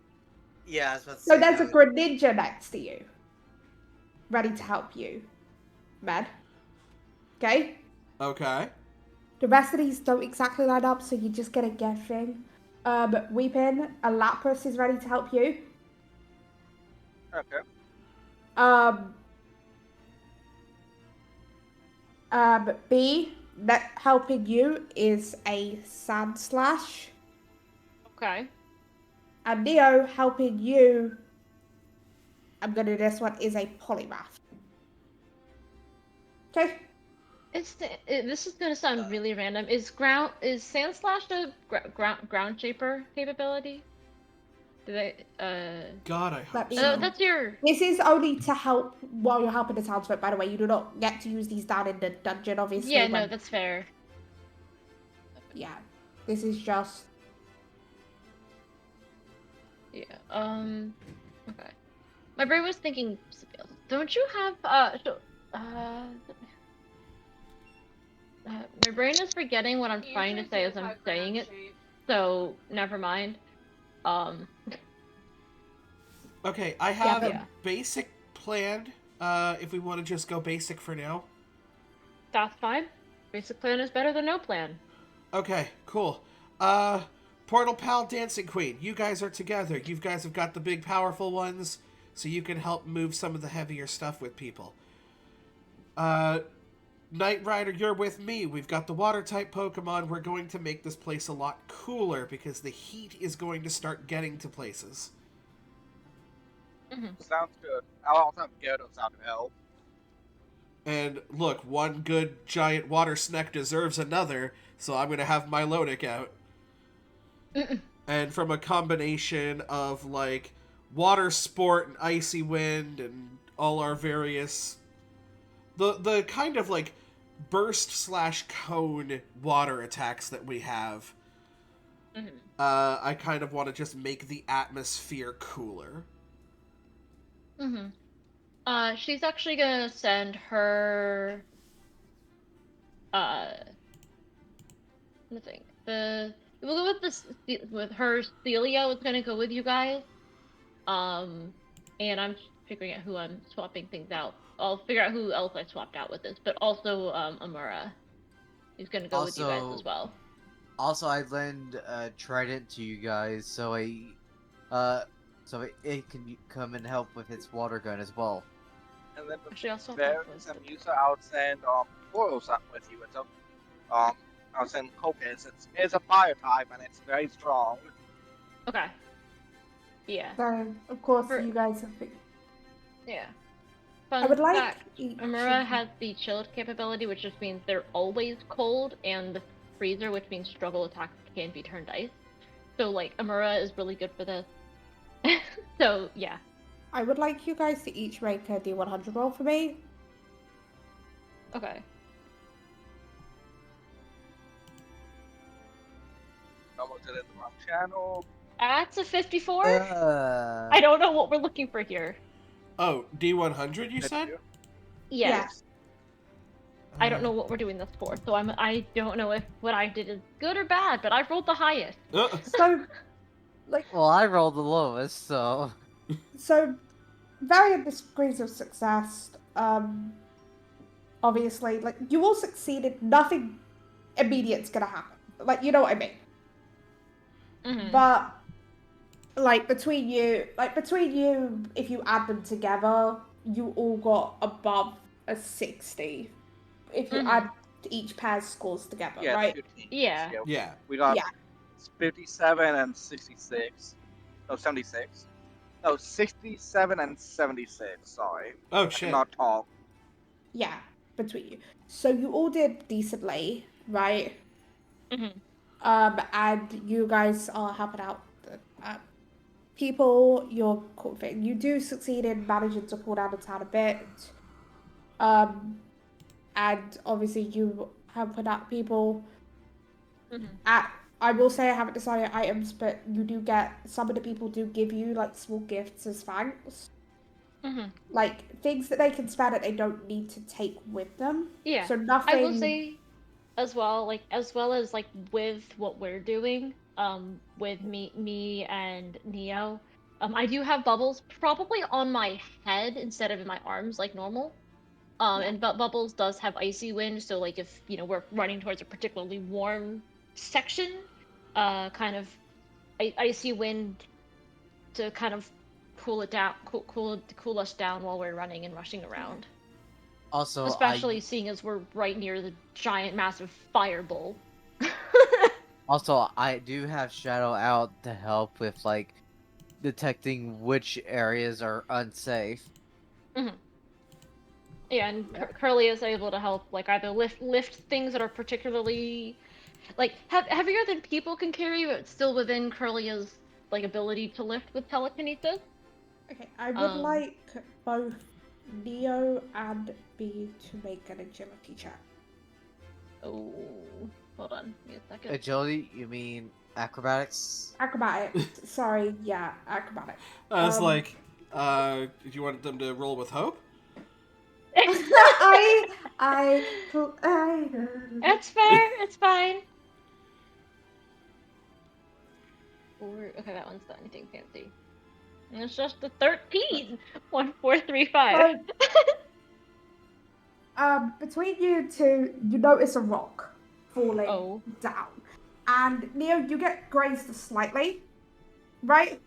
E: Yeah, I was about to
A: So
E: say
A: there's a
E: that.
A: Greninja next to you, ready to help you, Med. Okay.
D: Okay.
A: The rest of these don't exactly line up, so you're just gonna guessing. Weepin, a Lapras is ready to help you.
C: Okay.
A: Um, B, that helping you is a Sand Slash.
B: Okay.
A: And Neo helping you, I'm gonna do this one, is a Polymath. Okay?
B: This is gonna sound really random. Is Sandslash a ground shaper capability? Do they
D: God, I hope
A: Let me
B: Oh,
A: know.
D: so.
B: that's your
A: This is only to help while you're helping the townsfolk, by the way. You do not get to use these down in the dungeon, obviously.
B: Yeah, no, that's fair.
A: Yeah. This is just...
B: Yeah. Okay. My brain was thinking something else. Don't you have my brain is forgetting what I'm
F: He
B: trying to
F: usually
B: say as
F: does
B: I'm
F: have
B: saying
F: ground
B: it.
F: shape.
B: So never mind. Um,
D: Okay, I
A: Yeah,
D: have
A: but
B: yeah,
D: a basic plan. If we want to just go basic for now.
B: that's fine. Basic plan is better than no plan.
D: Okay, cool. Uh, Portal Pal, Dancing Queen, you guys are together. You guys have got the big, powerful ones, so you can help move some of the heavier stuff with people. Knight Rider, you're with me. We've got the water type Pokemon. We're going to make this place a lot cooler because the heat is going to start getting to places.
C: Sounds good. I'll sound good. It'll sound help.
D: And look, one good giant water snack deserves another, so I'm going to have my Lodic out. And from a combination of like water sport and icy wind and all our various the kind of like burst slash cone water attacks that we have, I kind of want to just make the atmosphere cooler.
B: She's actually gonna send her, let me think, we'll go with with her. Celia is gonna go with you guys. And I'm figuring out who I'm swapping things out. I'll figure out who else I swapped out with this, but also Amura is gonna go with you guys as well.
E: Also, I lend Trident to you guys, so it can come and help with its water gun as well.
G: And then
B: Actually, also
G: Varys and Musa, I would send Boros up with you. It's I'll send Kopis. It's a fire type and it's very strong.
B: Okay. Yeah.
A: So, of course,
B: For-
A: you guys have...
B: Yeah. Fun
A: I would like
B: fact,
A: each
B: Amura
A: of-
B: has the chilled capability, which just means they're always cold, and the freezer, which means struggle attacks can be turned ice. So, like, Amura is really good for this. So, yeah.
A: I would like you guys to each make a D100 roll for me.
B: Okay.
G: I looked at it in the wrong channel.
B: That's a 54? I don't know what we're looking for here.
D: Oh, D100, you said?
B: Yes. I don't know what we're doing this for, so I don't know if what I did is good or bad, but I rolled the highest.
A: So, like,
E: Well, I rolled the lowest, so.
A: so varying degrees of success. Obviously, like, you all succeeded. Nothing immediate's gonna happen. Like, you know what I mean.
B: Mhm.
A: But like between you, if you add them together, you all got above a 60. If you add each pair's scores together,
G: Yeah,
A: right?
G: 15.
B: Yeah.
D: Yeah.
G: We got
A: Yeah.
G: 57 and 66. No, 76. No, 67 and 76. Sorry.
D: Oh,
G: I
D: shit.
G: cannot talk.
A: Yeah, between you. So you all did decently, right?
B: Mhm.
A: And you guys are helping out the people. You're thing. You do succeed in managing to cool down the town a bit. And obviously you helping out people. I will say I haven't decided items, but you do get, some of the people do give you like small gifts as thanks. Like things that they can spend that they don't need to take with them.
B: Yeah.
A: So nothing.
B: I will say as well as like with what we're doing, with me and Neo, I do have bubbles probably on my head instead of in my arms like normal. And Bubbles does have icy wind, so like if we're running towards a particularly warm section, kind of icy wind to kind of cool it down, cool us down while we're running and rushing around.
E: Also,
B: Especially seeing as we're right near the giant, massive fireball.
E: I do have Shadow out to help with like detecting which areas are unsafe.
B: Yeah, and Curly is able to help, like either lift things that are particularly, like heavier than people can carry, but still within Curlia's like ability to lift with telekinesis.
A: Okay, I would like both Neo and B to make an agility check.
B: Oh, hold on, give me a second.
E: Agility? You mean acrobatics?
A: Acrobatics. Sorry, yeah, acrobatics.
D: I was like, do you want them to roll with hope?
A: I
B: That's fair. It's fine. Okay, that one's not anything fancy. It's just the 13. 1, 4, 3, 5.
A: Between you two, you notice a rock falling
B: Oh.
A: down, and Neo, you get grazed slightly, right?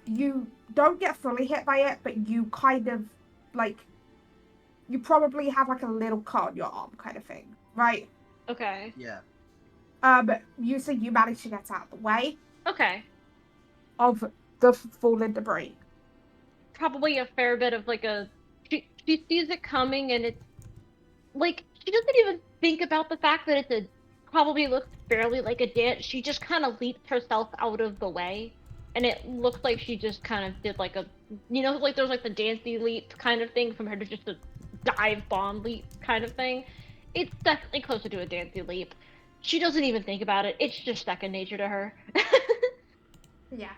A: You don't get fully hit by it, but you kind of like, you probably have like a little cut on your arm, kind of thing, right?
B: Okay.
E: Yeah.
A: You say you managed to get out of the way
B: Okay.
A: of the falling debris.
B: Probably a fair bit of like a. She sees it coming, and it's like she doesn't even think about the fact that probably looks fairly like a dance. She just kind of leaps herself out of the way, and it looks like she just kind of did like a, like there's like the dancey leap kind of thing from her to just a dive bomb leap kind of thing. It's definitely closer to a dancey leap. She doesn't even think about it. It's just second nature to her.
A: Yeah.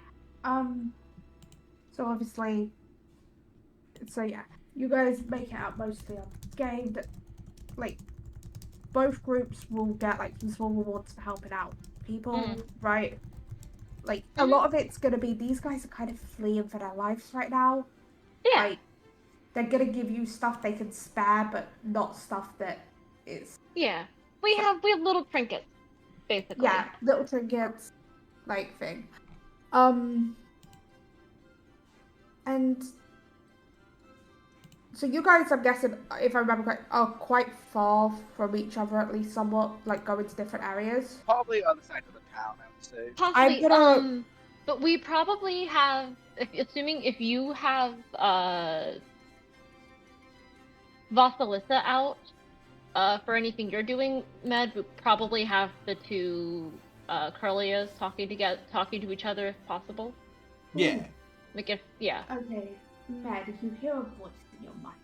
A: So obviously, you guys make it out mostly unscathed. Like, both groups will get like some small rewards for helping out people,
B: Mhm.
A: right? Like, a lot of it's gonna be these guys are kind of fleeing for their lives right now.
B: Yeah.
A: Like, they're gonna give you stuff they can spare, but not stuff that is.
B: Yeah. We have little trinkets, basically.
A: Yeah, little trinkets, like thing. And so you guys, I'm guessing, if I remember correct, are quite far from each other, at least somewhat, like going to different areas.
G: Probably other side of the town, I would say.
B: Possibly.
A: I'm gonna.
B: But we probably have, assuming if you have Vasilissa out for anything you're doing, Med, we probably have the two Curlias talking to each other if possible.
D: Yeah.
B: Like if yeah.
A: Okay, Mad, if you hear a voice in your mind.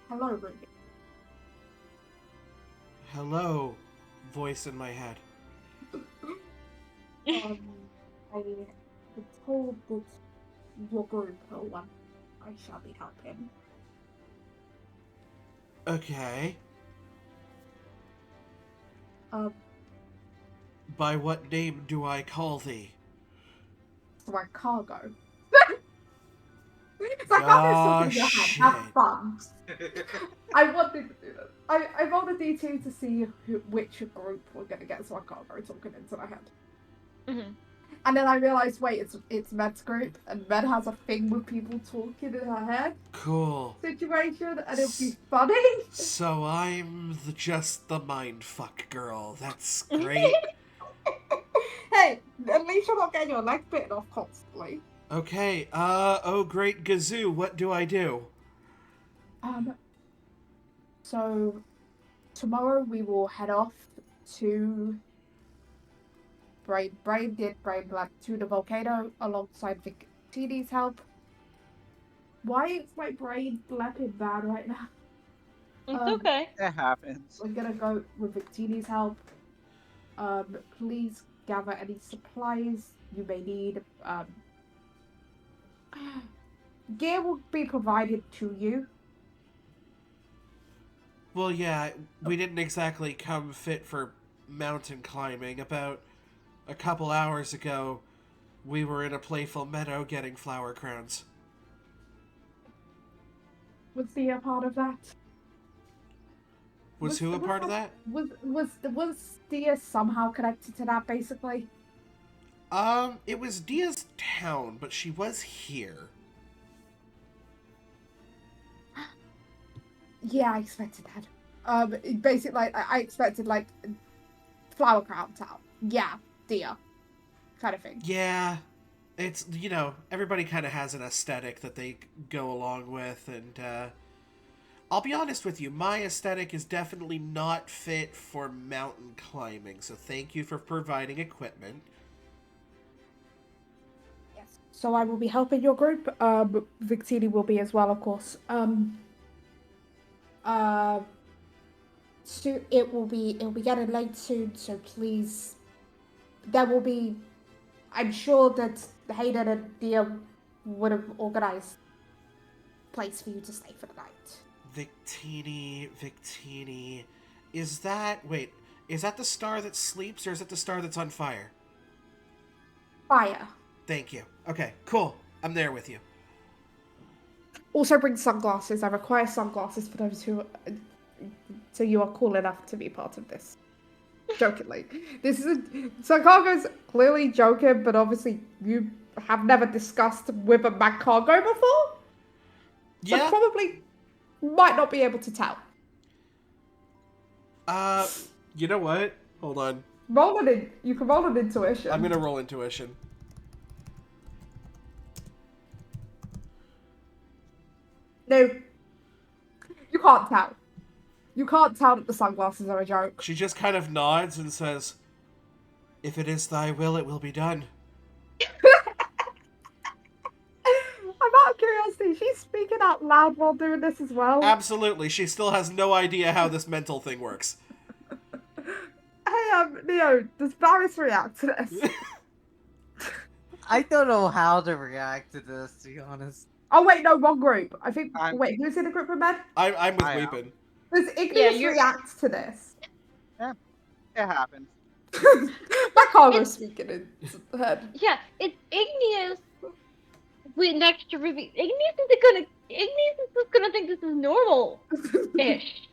A: Hello, Ruby.
D: Hello, voice in my head.
A: I was told that your group are one I shall be helping.
D: Okay. By what name do I call thee?
A: So I cargo. So I got this something in your head. Have
D: shit.
A: fun. I wanted to do this. I rolled a d2 to see which group we're gonna get, so I can't go talking into my head.
B: Mm-hmm.
A: And then I realized, wait, it's Med's group, and Med has a thing with people talking in her head
D: Cool.
A: situation, and it'd be funny.
D: So I'm just the mindfuck girl. That's great.
A: Hey, at least you're not getting your leg bitten off constantly.
D: Okay, oh great Gazoo, what do I do?
A: So tomorrow we will head off to Brain Blood to the volcano alongside Victini's help. Why is my brain blapping bad right now?
B: It's okay.
C: It happens.
A: We're gonna go with Victini's help. Please gather any supplies you may need. Gear will be provided to you.
D: Well, yeah, we didn't exactly come fit for mountain climbing. About a couple hours ago, we were in a playful meadow getting flower crowns.
A: Was Thea part of that?
D: Was who a part of that?
A: Was Thea somehow connected to that, basically?
D: It was Dia's town, but she was here.
A: Yeah, I expected that. Basically, like, I expected, like, Flower Crown Town. Yeah, Dia. Kind of thing.
D: Yeah, it's, you know, everybody kind of has an aesthetic that they go along with, and, I'll be honest with you, my aesthetic is definitely not fit for mountain climbing, so thank you for providing equipment.
A: Yes. So I will be helping your group. Victini will be as well, of course. So it'll be getting late soon, so please, there will be, I'm sure that Hayden and Dia would have organized a place for you to stay for the night.
D: Victini, is that the star that sleeps, or is it the star that's on fire?
A: Fire.
D: Thank you. Okay, cool. I'm there with you.
A: Also bring sunglasses. I require sunglasses for those who so you are cool enough to be part of this. Jokingly. This is Chicago's clearly joking, but obviously you have never discussed with a Mag Cargo before. So
D: Yeah.
A: probably might not be able to tell.
D: You know what? Hold on.
A: You can roll an intuition.
D: I'm gonna roll intuition.
A: No. You can't tell. You can't tell that the sunglasses are a joke.
D: She just kind of nods and says, "If it is thy will, it will be done."
A: I'm out of curiosity. She's speaking out loud while doing this as well.
D: Absolutely. She still has no idea how this mental thing works.
A: Hey, Neo, does Varys react to this?
E: I don't know how to react to this, to be honest.
A: Oh, wait, no, wrong group. Wait, who's in the group with Ben?
D: I'm with
C: I am.
D: Weepin.
A: Does Igneous react to this?
C: It happens.
A: My Cargo's speaking in his head.
B: Yeah, it's Igneous with next to Ruby. Igneous is just gonna think this is normal-ish.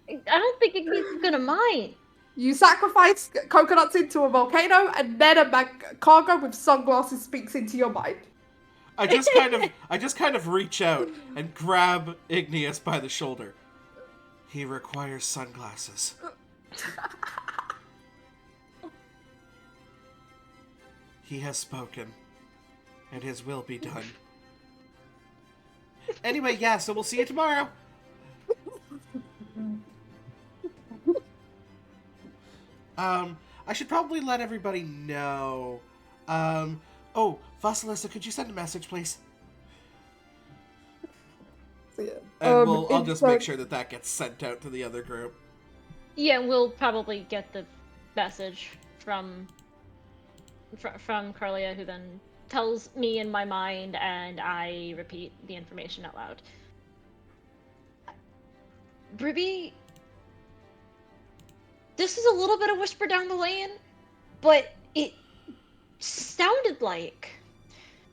B: I don't think Igneous is gonna mind.
A: You sacrifice coconuts into a volcano, and then a cargo with sunglasses speaks into your mind.
D: I just kind of reach out and grab Igneous by the shoulder. He requires sunglasses. He has spoken, and his will be done. Anyway, yeah, so we'll see you tomorrow. I should probably let everybody know. Oh, Vasilisa, could you send a message, please?
A: Yeah.
D: And I'll just make sure that gets sent out to the other group.
B: Yeah, we'll probably get the message from Carlia, who then tells me in my mind, and I repeat the information out loud. Ruby, this is a little bit of whisper down the lane, but it sounded like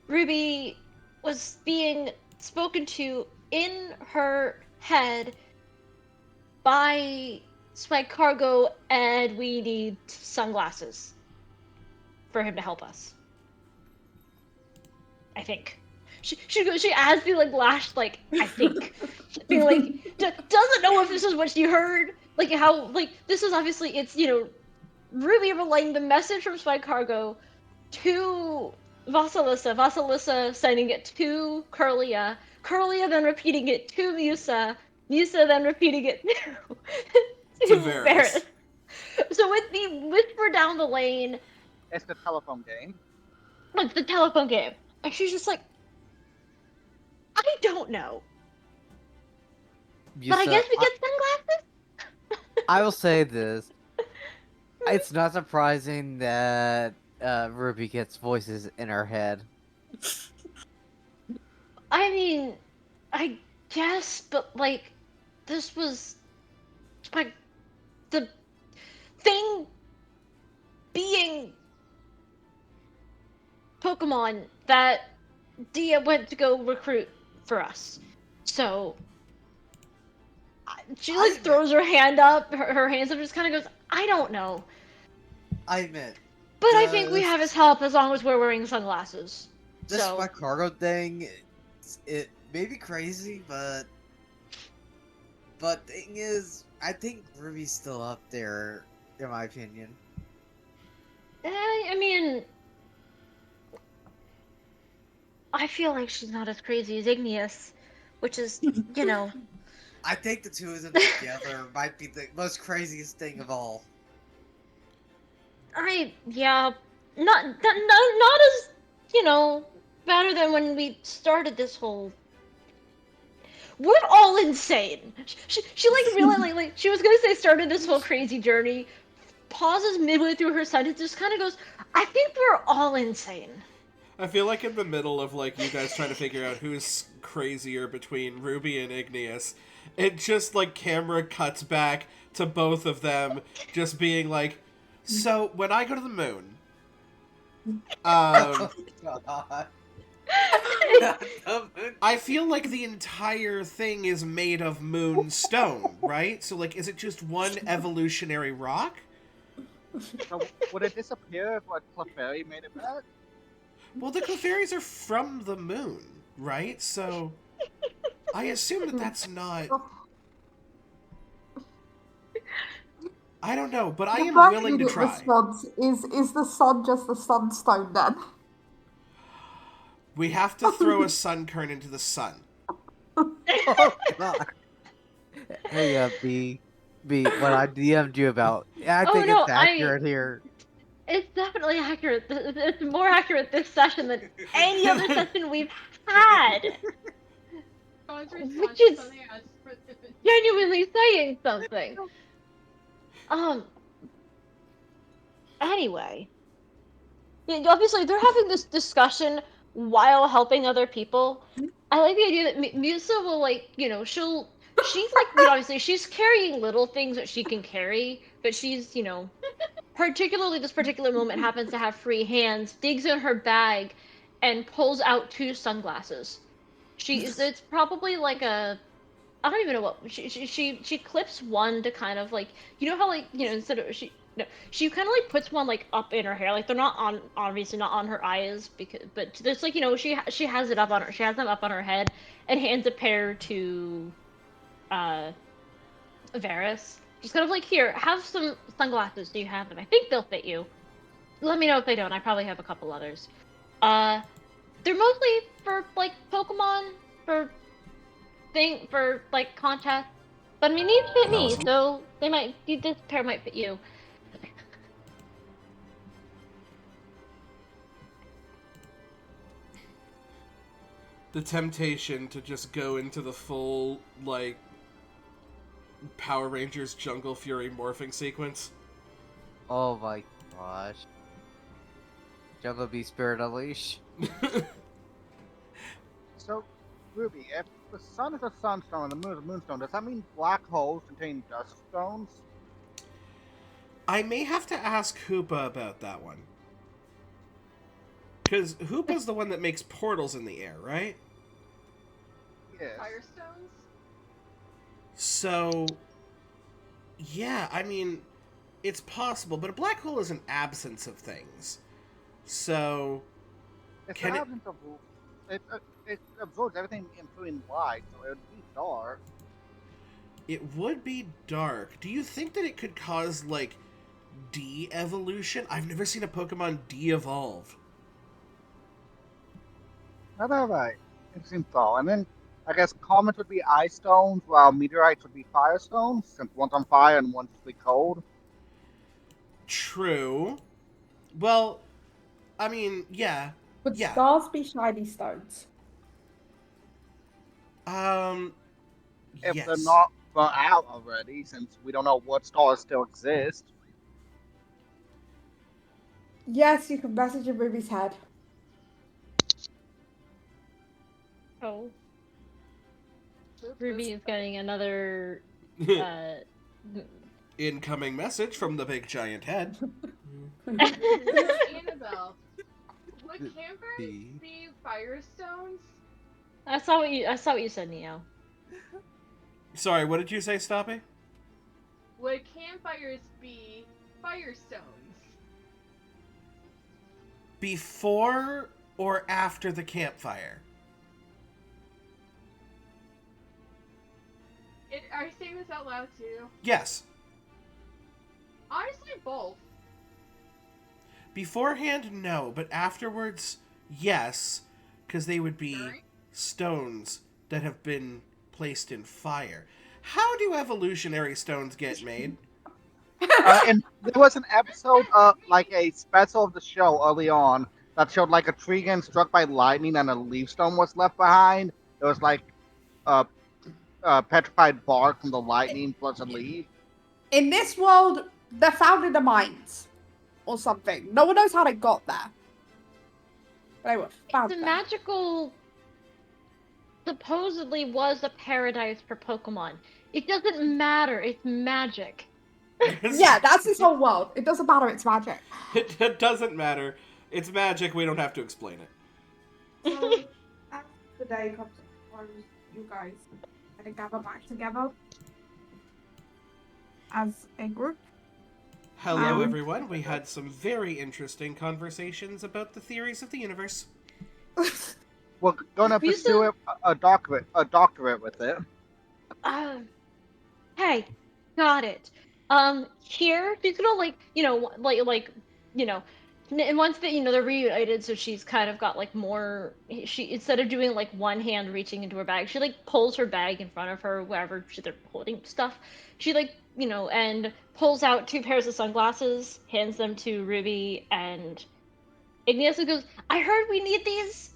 B: Ruby was being spoken to in her head by Spike Cargo, and we need sunglasses for him to help us. I think. She adds the lash, I think. Being doesn't know if this is what she heard. This is obviously, it's, Ruby relaying the message from Spy Cargo to Vasilisa. Vasilisa sending it to Curlia. Curlia then repeating it to Musa. Musa then repeating it to Varys. So with the whisper down the lane...
C: It's the telephone game.
B: It's the telephone game. And she's just like, I don't know. But I guess we get sunglasses?
E: I will say this. It's not surprising that Ruby gets voices in her head.
B: I mean, I guess, but this was the thing being Pokemon that Dia went to go recruit for us. So she throws her hand up, her hands up, just kind of goes, I don't know.
E: I admit.
B: But I think we have his help as long as we're wearing sunglasses.
E: This my cargo thing, it may be crazy, but thing is, I think Ruby's still up there, in my opinion.
B: I mean, I feel like she's not as crazy as Igneous, which is,
E: I think the two of them together might be the most craziest thing of all.
B: Not as, better than when we started this whole... We're all insane. She really, she was gonna say started this whole crazy journey, pauses midway through her sentence, just kind of goes, I think we're all insane.
D: I feel like in the middle of, you guys trying to figure out who's crazier between Ruby and Igneous, it just, camera cuts back to both of them just being like, so, when I go to the moon, I feel like the entire thing is made of moonstone, right? So, is it just one evolutionary rock?
C: So, would it disappear if Clefairy made it back?
D: Well, the Clefairies are from the moon, right? So, I assume that that's not... I don't know, but I am willing to try.
A: Response is the sun just the sunstone then?
D: We have to throw a sun kern into the sun.
E: Oh, God. Hey, B, what I DM'd you about. I think it's accurate here.
B: It's definitely accurate. It's more accurate this session than any other session we've had. Which is genuinely saying something. Anyway. Yeah, obviously, they're having this discussion while helping other people. I like the idea that Musa will, she'll she's like, you know, obviously she's carrying little things that she can carry, but she's, you know, particularly this particular moment happens to have free hands, digs in her bag, and pulls out 2 sunglasses. It's probably like a, I don't even know what she clips one to kind of like, you know how like, you know, instead of she kind of like puts one like up in her hair, like they're not on, obviously not on her eyes, because but there's like, you know, she has it up on her, she has them up on her head, and hands a pair to uh Varys. Just kind of like, here, have some sunglasses. Do you have them? I think they'll fit you. Let me know if they don't. I probably have a couple others. Uh, they're mostly for like Pokemon, for like contests. But I mean, these fit me,
D: Awesome.
B: so they might. This pair might fit you.
D: The temptation to just go into the full, like, Power Rangers Jungle Fury morphing sequence.
E: Oh my gosh. Jungle Bee Spirit Unleash.
C: So, Ruby, if the sun is a sunstone and the moon is a moonstone, does that mean black holes contain dust stones?
D: I may have to ask Hoopa about that one. Because Hoopa's the one that makes portals in the air, right?
C: Yes.
F: Firestones?
D: So, yeah, I mean, it's possible, but a black hole is an absence of things. So,
C: It's
D: Can
C: the
D: it-
C: absence of it absorbs everything, including light, so it would be dark.
D: it would be dark. Do you think that it could cause, like, de-evolution? I've never seen a Pokemon de-evolve.
C: Another right. Interesting thought. And then I guess comets would be ice stones, while meteorites would be fire stones, since one's on fire and one's just cold.
D: True. Well, I mean, yeah.
A: Would
D: Yeah.
A: stars be shiny stones?
C: If
D: Yes.
C: they're not burnt out already, since we don't know what stars still exist.
A: Yes, you can message in Ruby's head.
B: Oh,
F: Boop,
B: Ruby
F: boop.
B: is getting another.
D: Incoming message from the big giant head.
F: Annabelle. Would campers be firestones?
B: I saw what you said, Neo.
D: Sorry, what did you say, Stoppy?
F: Would campfires be firestones?
D: Before or after the campfire?
F: Are you saying this out loud too?
D: Yes.
F: Honestly, both.
D: Beforehand, no, but afterwards, yes, because they would be
F: During?
D: stones that have been placed in fire. How do evolutionary stones get made?
C: And there was an episode, like a special of the show early on, that showed like a tree getting struck by lightning and a leaf stone was left behind. It was like petrified bark from the lightning plus a leaf.
A: In this world, they're found in the mines or something. No one knows how they got there. They were found
B: The
A: there.
B: magical supposedly was a paradise for Pokemon. It doesn't matter. It's magic.
A: Yeah, that's this whole world. It doesn't matter, it's magic.
D: It doesn't matter. It's magic. We don't have to explain it.
A: So, as the day comes to close, you guys are going to gather back together as a group.
D: Hello, everyone. We had some very interesting conversations about the theories of the universe.
C: We're gonna
B: We
C: pursue a doctorate with it.
B: Hey, got it. Here she's gonna like, you know, you know, and once that, you know, they're reunited, so she's kind of got like more. She, instead of doing like one hand reaching into her bag, she like pulls her bag in front of her, wherever they're holding stuff. She like, you know, and pulls out 2 pairs of sunglasses, hands them to Ruby and Igneous, and goes, "I heard we need these.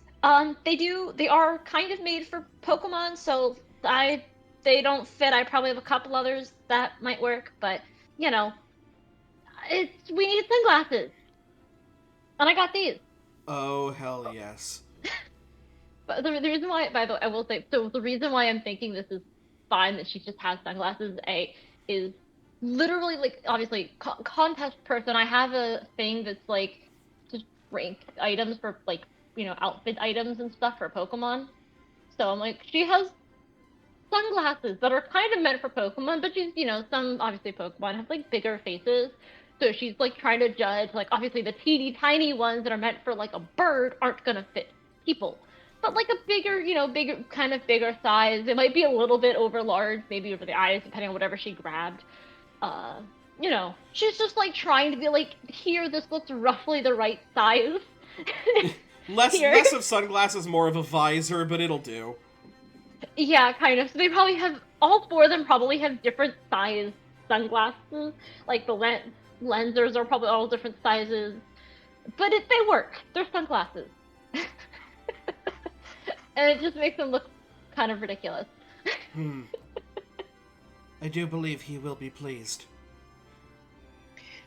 B: They are kind of made for Pokemon, so they don't fit. I probably have a couple others that might work, but you know, we need sunglasses, and I got these."
D: Oh, hell yes.
B: But the reason why, by the way, I will say, so the reason why I'm thinking this is fine that she just has sunglasses. Is literally like obviously contest person. I have a thing that's like just rank items for like outfit items and stuff for Pokemon. So I'm like, she has sunglasses that are kind of meant for Pokemon, but she's, some obviously Pokemon have like bigger faces. So she's like trying to judge, like obviously the teeny tiny ones that are meant for like a bird aren't gonna fit people. But like a bigger, bigger kind of bigger size, it might be a little bit over large, maybe over the eyes, depending on whatever she grabbed. Uh, she's just like trying to be like, here, this looks roughly the right size. Here.
D: Less of sunglasses, more of a visor, but it'll do.
B: Yeah, kind of. So they probably have all four of them probably have different size sunglasses. Like the lensers are probably all different sizes, but they work. They're sunglasses, and it just makes them look kind of ridiculous.
D: I do believe he will be pleased.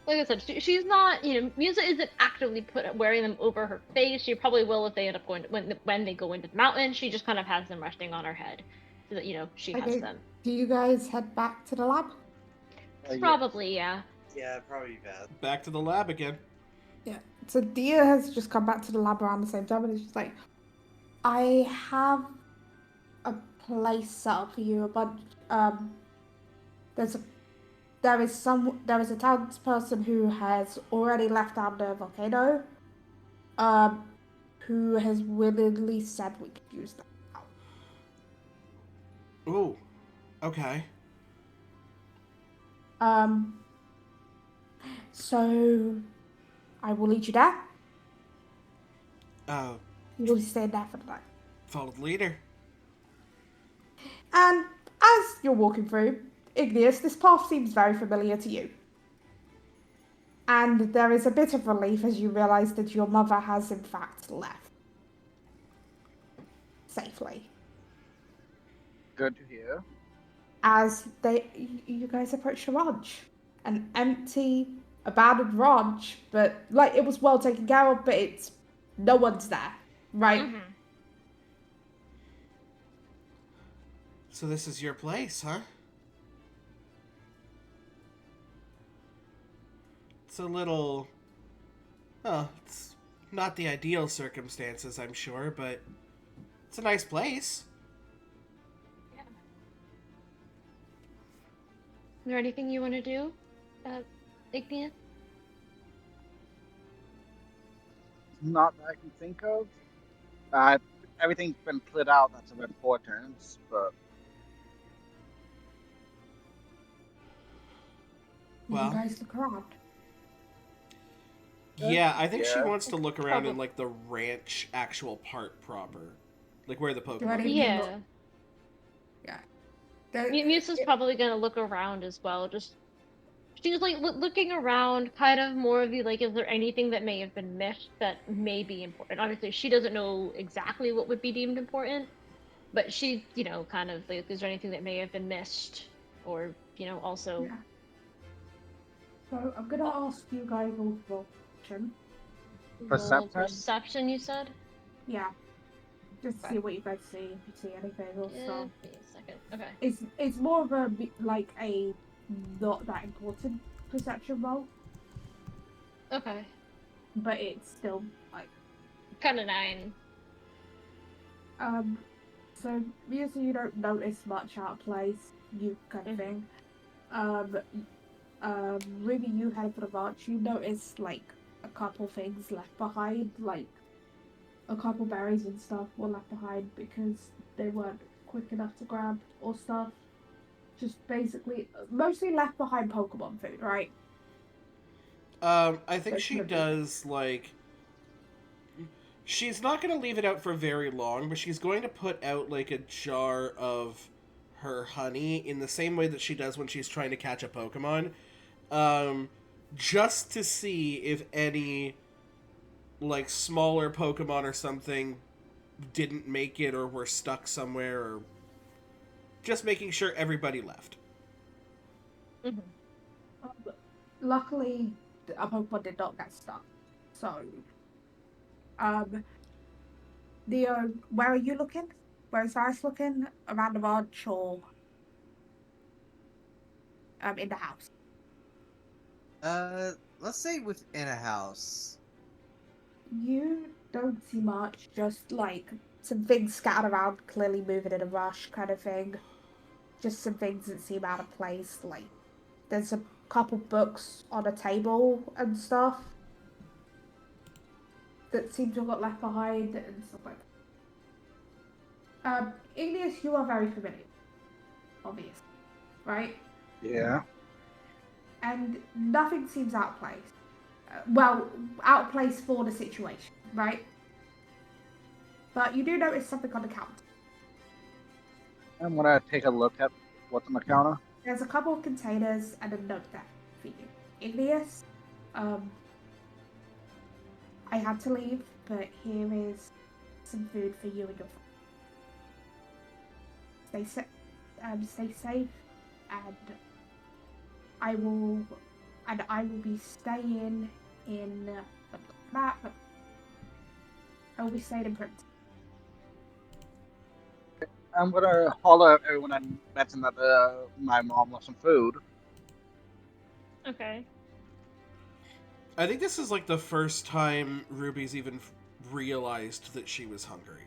B: Like I said, she's not. Musa isn't actively wearing them over her face. She probably will if they end up going when they go into the mountain. She just kind of has them resting on her head, so that she has
A: Okay.
B: them.
A: Do you guys head back to the lab?
B: Probably, yeah.
E: Yeah, probably bad.
D: Back to the lab again.
A: Yeah. So Dia has just come back to the lab around the same time, and it's just like, I have a place set up for you. But there is a townsperson who has already left out the volcano. Who has willingly said we could use that.
D: Ooh. Okay.
A: So I will lead you there.
D: Oh.
A: You will stay there for the night.
D: Follow the leader.
A: And as you're walking through, Igneous, this path seems very familiar to you. And there is a bit of relief as you realise that your mother has in fact left. Safely.
C: Good to hear.
A: As you guys approach the ranch. An empty, abandoned ranch, but like it was well taken care of, but no one's there, right?
B: Mm-hmm.
D: So this is your place, huh? It's a little... Oh, it's not the ideal circumstances, I'm sure, but it's a nice place.
B: Yeah. Is there anything you want to do, Igneous?
C: Not that I can think of. Everything's been cleared out that's of importance, but
D: Well,
A: you guys look around.
D: Yeah, I think she
C: Yeah.
D: wants to look around in, like, the ranch actual part proper. Like, where the Pokemon
A: ready?
D: are.
B: Yeah.
A: Yeah.
B: Musa's probably gonna look around as well. Just she's like looking around, kind of more of the like, is there anything that may have been missed that may be important? Obviously, she doesn't know exactly what would be deemed important, but she, kind of like, is there anything that may have been missed, or also.
A: Yeah. So I'm gonna ask you guys all for perception.
C: Perception?
B: Perception, you said?
A: Yeah. Just
B: Okay.
A: see what you guys see, if you see anything or stuff.
B: Wait a second. Okay.
A: It's more of a like a not that important perception roll,
B: Okay.
A: but it's still like
B: Kind of 9.
A: So usually you don't notice much out of place, you kind of thing. Ruby, you head for the march. You notice like a couple things left behind, like a couple berries and stuff were left behind because they weren't quick enough to grab or stuff. Just basically, mostly left behind Pokemon food, right?
D: I think she does, like... She's not going to leave it out for very long, but she's going to put out, like, a jar of her honey in the same way that she does when she's trying to catch a Pokemon. Just to see if any, like, smaller Pokemon or something didn't make it or were stuck somewhere, or just making sure everybody left.
B: Mm-hmm.
A: Luckily, a Pokemon did not get stuck. So, Leo, where are you looking? Where is Iris looking? Around the ranch or in the house?
E: Let's say within a house.
A: You don't see much, just like some things scattered around, clearly moving in a rush kind of thing. Just some things that seem out of place, like there's a couple books on a table and stuff that seem to have got left behind and stuff like that. Igneous, you are very familiar, obviously, right?
C: Yeah.
A: And nothing seems out of place. Well, out of place for the situation, right? But you do notice something on the counter.
C: I'm gonna take a look at what's on the counter.
A: There's a couple of containers and a note there for you. Igneous, I had to leave, but here is some food for you and your friends. Stay safe, and I will be staying in map. I will be staying in print.
C: I'm gonna holler at everyone and mention that my mom wants some food.
B: Okay.
D: I think this is like the first time Ruby's even realized that she was hungry.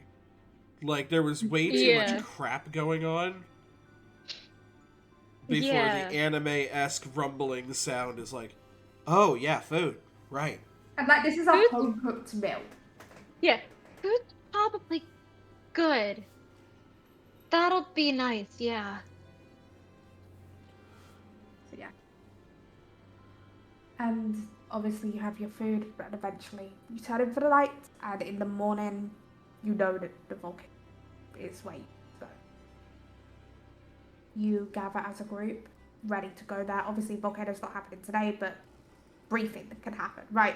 D: Like, there was way too much crap going on before the anime-esque rumbling sound is like, oh yeah, food, right.
A: And like, this is a home-cooked meal.
B: Yeah, food's probably good. That'll be nice, yeah.
A: So yeah. And obviously you have your food, but eventually you turn in for the night, and in the morning you know that the volcano is where you go. You gather as a group, ready to go there. Obviously volcano's not happening today, but briefing can happen, right?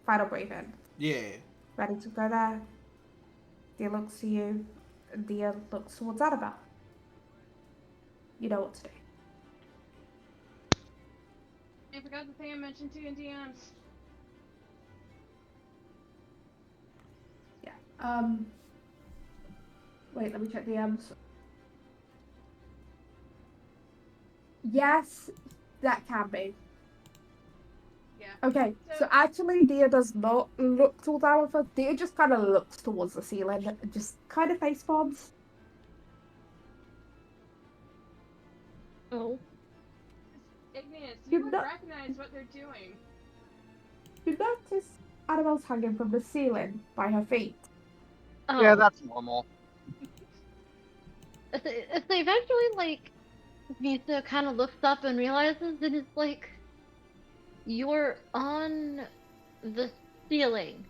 A: Final briefing.
D: Yeah.
A: Ready to go there. Dia looks to you, and Dia looks towards Annabelle. You know what to do.
F: I forgot the thing I mentioned to you in DMs.
A: Yeah. Wait, let me check DMs. Yes, that can be.
F: Yeah.
A: Okay, so actually Dia does not look towards Annabelle. Dia just kind of looks towards the ceiling and just kind of face palms.
B: Oh.
F: Igneous, you would recognize what they're doing.
A: You notice Annabelle's hanging from the ceiling by her feet.
B: Oh.
C: Yeah, that's normal.
B: So eventually, like, Misa kind of looks up and realizes that it's like, you're on the ceiling.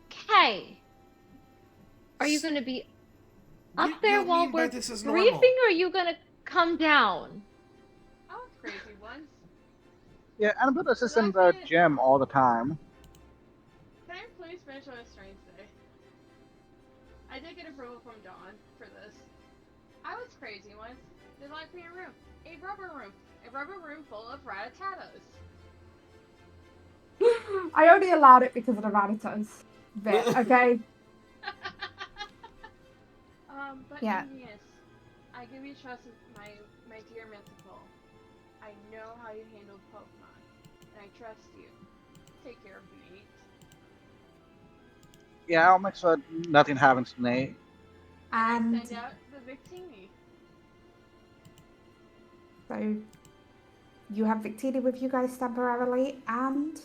B: Okay. Are you gonna be up there while we're briefing, or are you gonna come down?
F: I was crazy once.
C: Yeah, Annabelle does this in the gym all the time.
F: Can I please finish on a strange day? I did get approval from Dawn for this. I was crazy once. They locked me in a room. A rubber room. A rubber room full of rat-a-tatas.
A: I only allowed it because of the Ratatas bit, okay?
F: But
A: yeah.
F: Igneous, I give you trust with my dear Mythical. I know how you handle Pokemon, and I trust you. Take care of Nate.
C: Yeah, I'll make sure nothing happens to Nate.
A: And
F: send out the Victini.
A: So you have Victini with you guys temporarily, and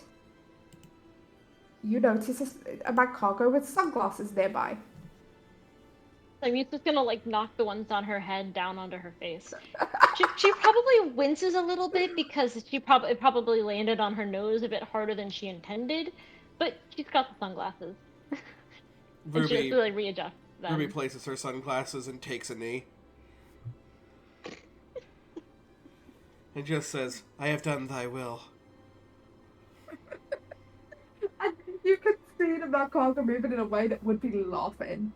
A: you notice a bag cargo with sunglasses nearby.
B: Like, Misa's gonna, like, knock the ones on her head down onto her face. she probably winces a little bit because it probably landed on her nose a bit harder than she intended, but she's got the sunglasses. And she has to, like, readjust them.
D: Ruby places her sunglasses and takes a knee. And just says, I have done thy will.
A: And you can see the bag cargo moving in a way that would be laughing.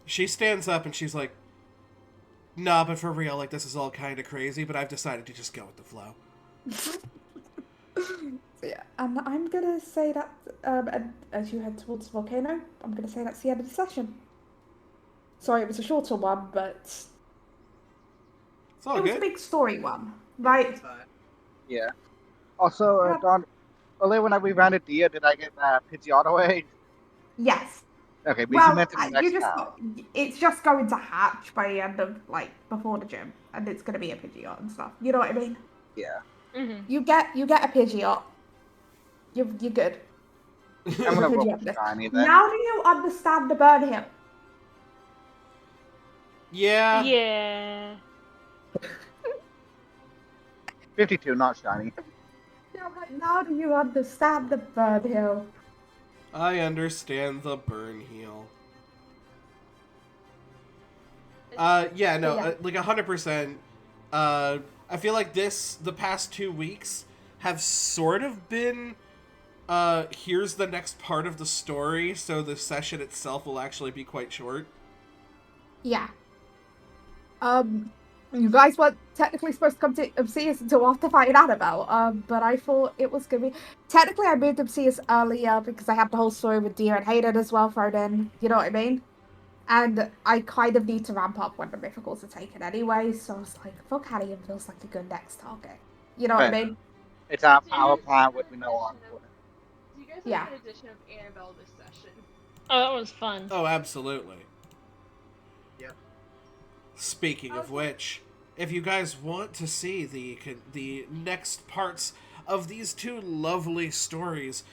D: She stands up and she's like, nah, but for real, like, this is all kind of crazy, but I've decided to just go with the flow.
A: So yeah, and I'm gonna say that, and as you head towards the volcano, I'm gonna say that's the end of the session. Sorry, it was a shorter one, but
D: It's all
A: it was a
D: good.
A: big story one, right?
E: It's fine.
C: Yeah. Also,
A: Yeah.
C: Don, earlier when we ran a Dia, did I get Pidgeot away?
A: Yes.
C: Okay, but you
A: Well,
C: meant it the
A: you
C: next
A: just
C: time.
A: it's just going to hatch by the end of before the gym, and it's going to be a Pidgeot and stuff. You know what I mean?
C: Yeah.
B: Mm-hmm.
A: You get a Pidgeot. You're good.
C: I'm gonna roll
A: Pidgeot
C: for
A: this.
C: shiny then.
A: Now do you understand the burn hill?
D: Yeah.
B: Yeah.
C: 52, not shiny.
A: Now do you understand the burn hill?
D: I understand the burn heal. Yeah, no,
A: Yeah.
D: like 100%. I feel like the past 2 weeks have sort of been, here's the next part of the story, so the session itself will actually be quite short.
A: Yeah. You guys weren't technically supposed to come to Obsidian until after fighting Annabelle. But I thought it was gonna be. Technically, I moved Obsidian earlier because I had the whole story with Deer and Hayden as well thrown in. You know what I mean? And I kind of need to ramp up when the mythicals are taken anyway. So I was like, fuck, Hallian feels like a good next target. You know what I
C: Fair.
A: mean?
C: It's our
F: So you
C: power
F: guys
C: plant
F: have
C: with
F: an
C: no on
F: edition
C: for
F: of-
C: it.
F: Do you guys have
A: Yeah.
F: an edition of Annabelle this session?
B: Oh, that was fun.
D: Oh, absolutely.
E: Yep.
D: Speaking of which, if you guys want to see the next parts of these two lovely stories,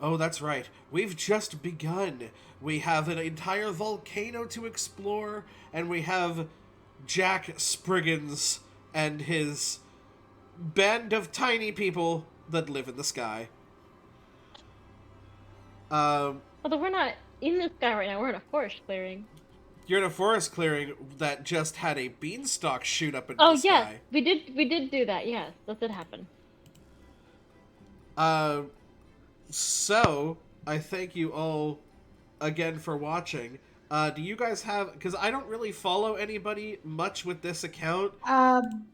D: oh, that's right, we've just begun. We have an entire volcano to explore, and we have Jack Spriggans and his band of tiny people that live in the sky.
B: Although we're not in the sky right now, we're in a forest clearing.
D: You're in a forest clearing that just had a beanstalk shoot up into
B: Oh
D: the
B: yes,
D: sky.
B: we did do that. Yes, that did happen.
D: So I thank you all again for watching. Do you guys have? Because I don't really follow anybody much with this account.
A: I'm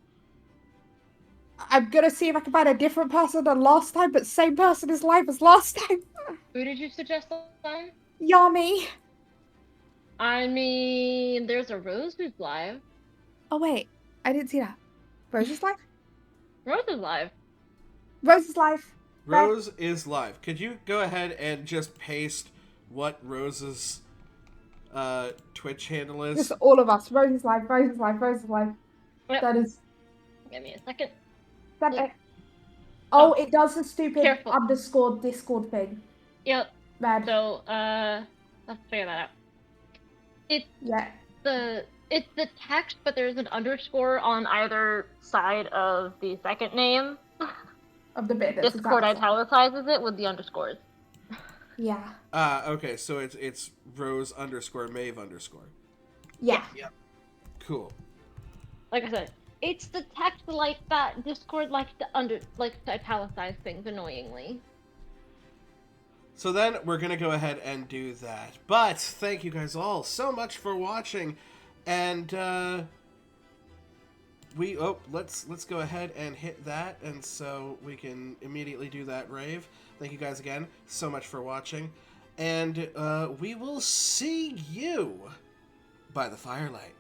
A: gonna see if I can find a different person than last time, but same person is live as last time.
B: Who did you suggest last time?
A: Yami.
B: I mean, there's a Rose who's live.
A: Oh wait, I didn't see that. Rose is live.
B: Rose is live.
A: Rose is live.
D: Rose is live. Could you go ahead and just paste what Rose's Twitch handle is?
A: Just all of us. Rose is live. Rose is live. Rose is live.
B: Yep.
A: That is.
B: Give me a second.
A: That.
B: Oh,
A: it does the stupid
B: careful.
A: underscore Discord thing.
B: Yep.
A: Bad.
B: So, let's figure that out. It's
A: Yeah.
B: it's the text, but there's an underscore on either side of the second name.
A: Of the bit.
B: Discord italicizes it with the underscores.
A: Yeah.
D: Okay, so it's Rose underscore Maeve underscore.
A: Yeah.
E: Yep.
D: Cool.
B: Like I said, it's the text like that. Discord likes to italicize things annoyingly.
D: So then we're gonna go ahead and do that. But thank you guys all so much for watching, and let's go ahead and hit that, and so we can immediately do that rave. Thank you guys again so much for watching, and we will see you by the firelight.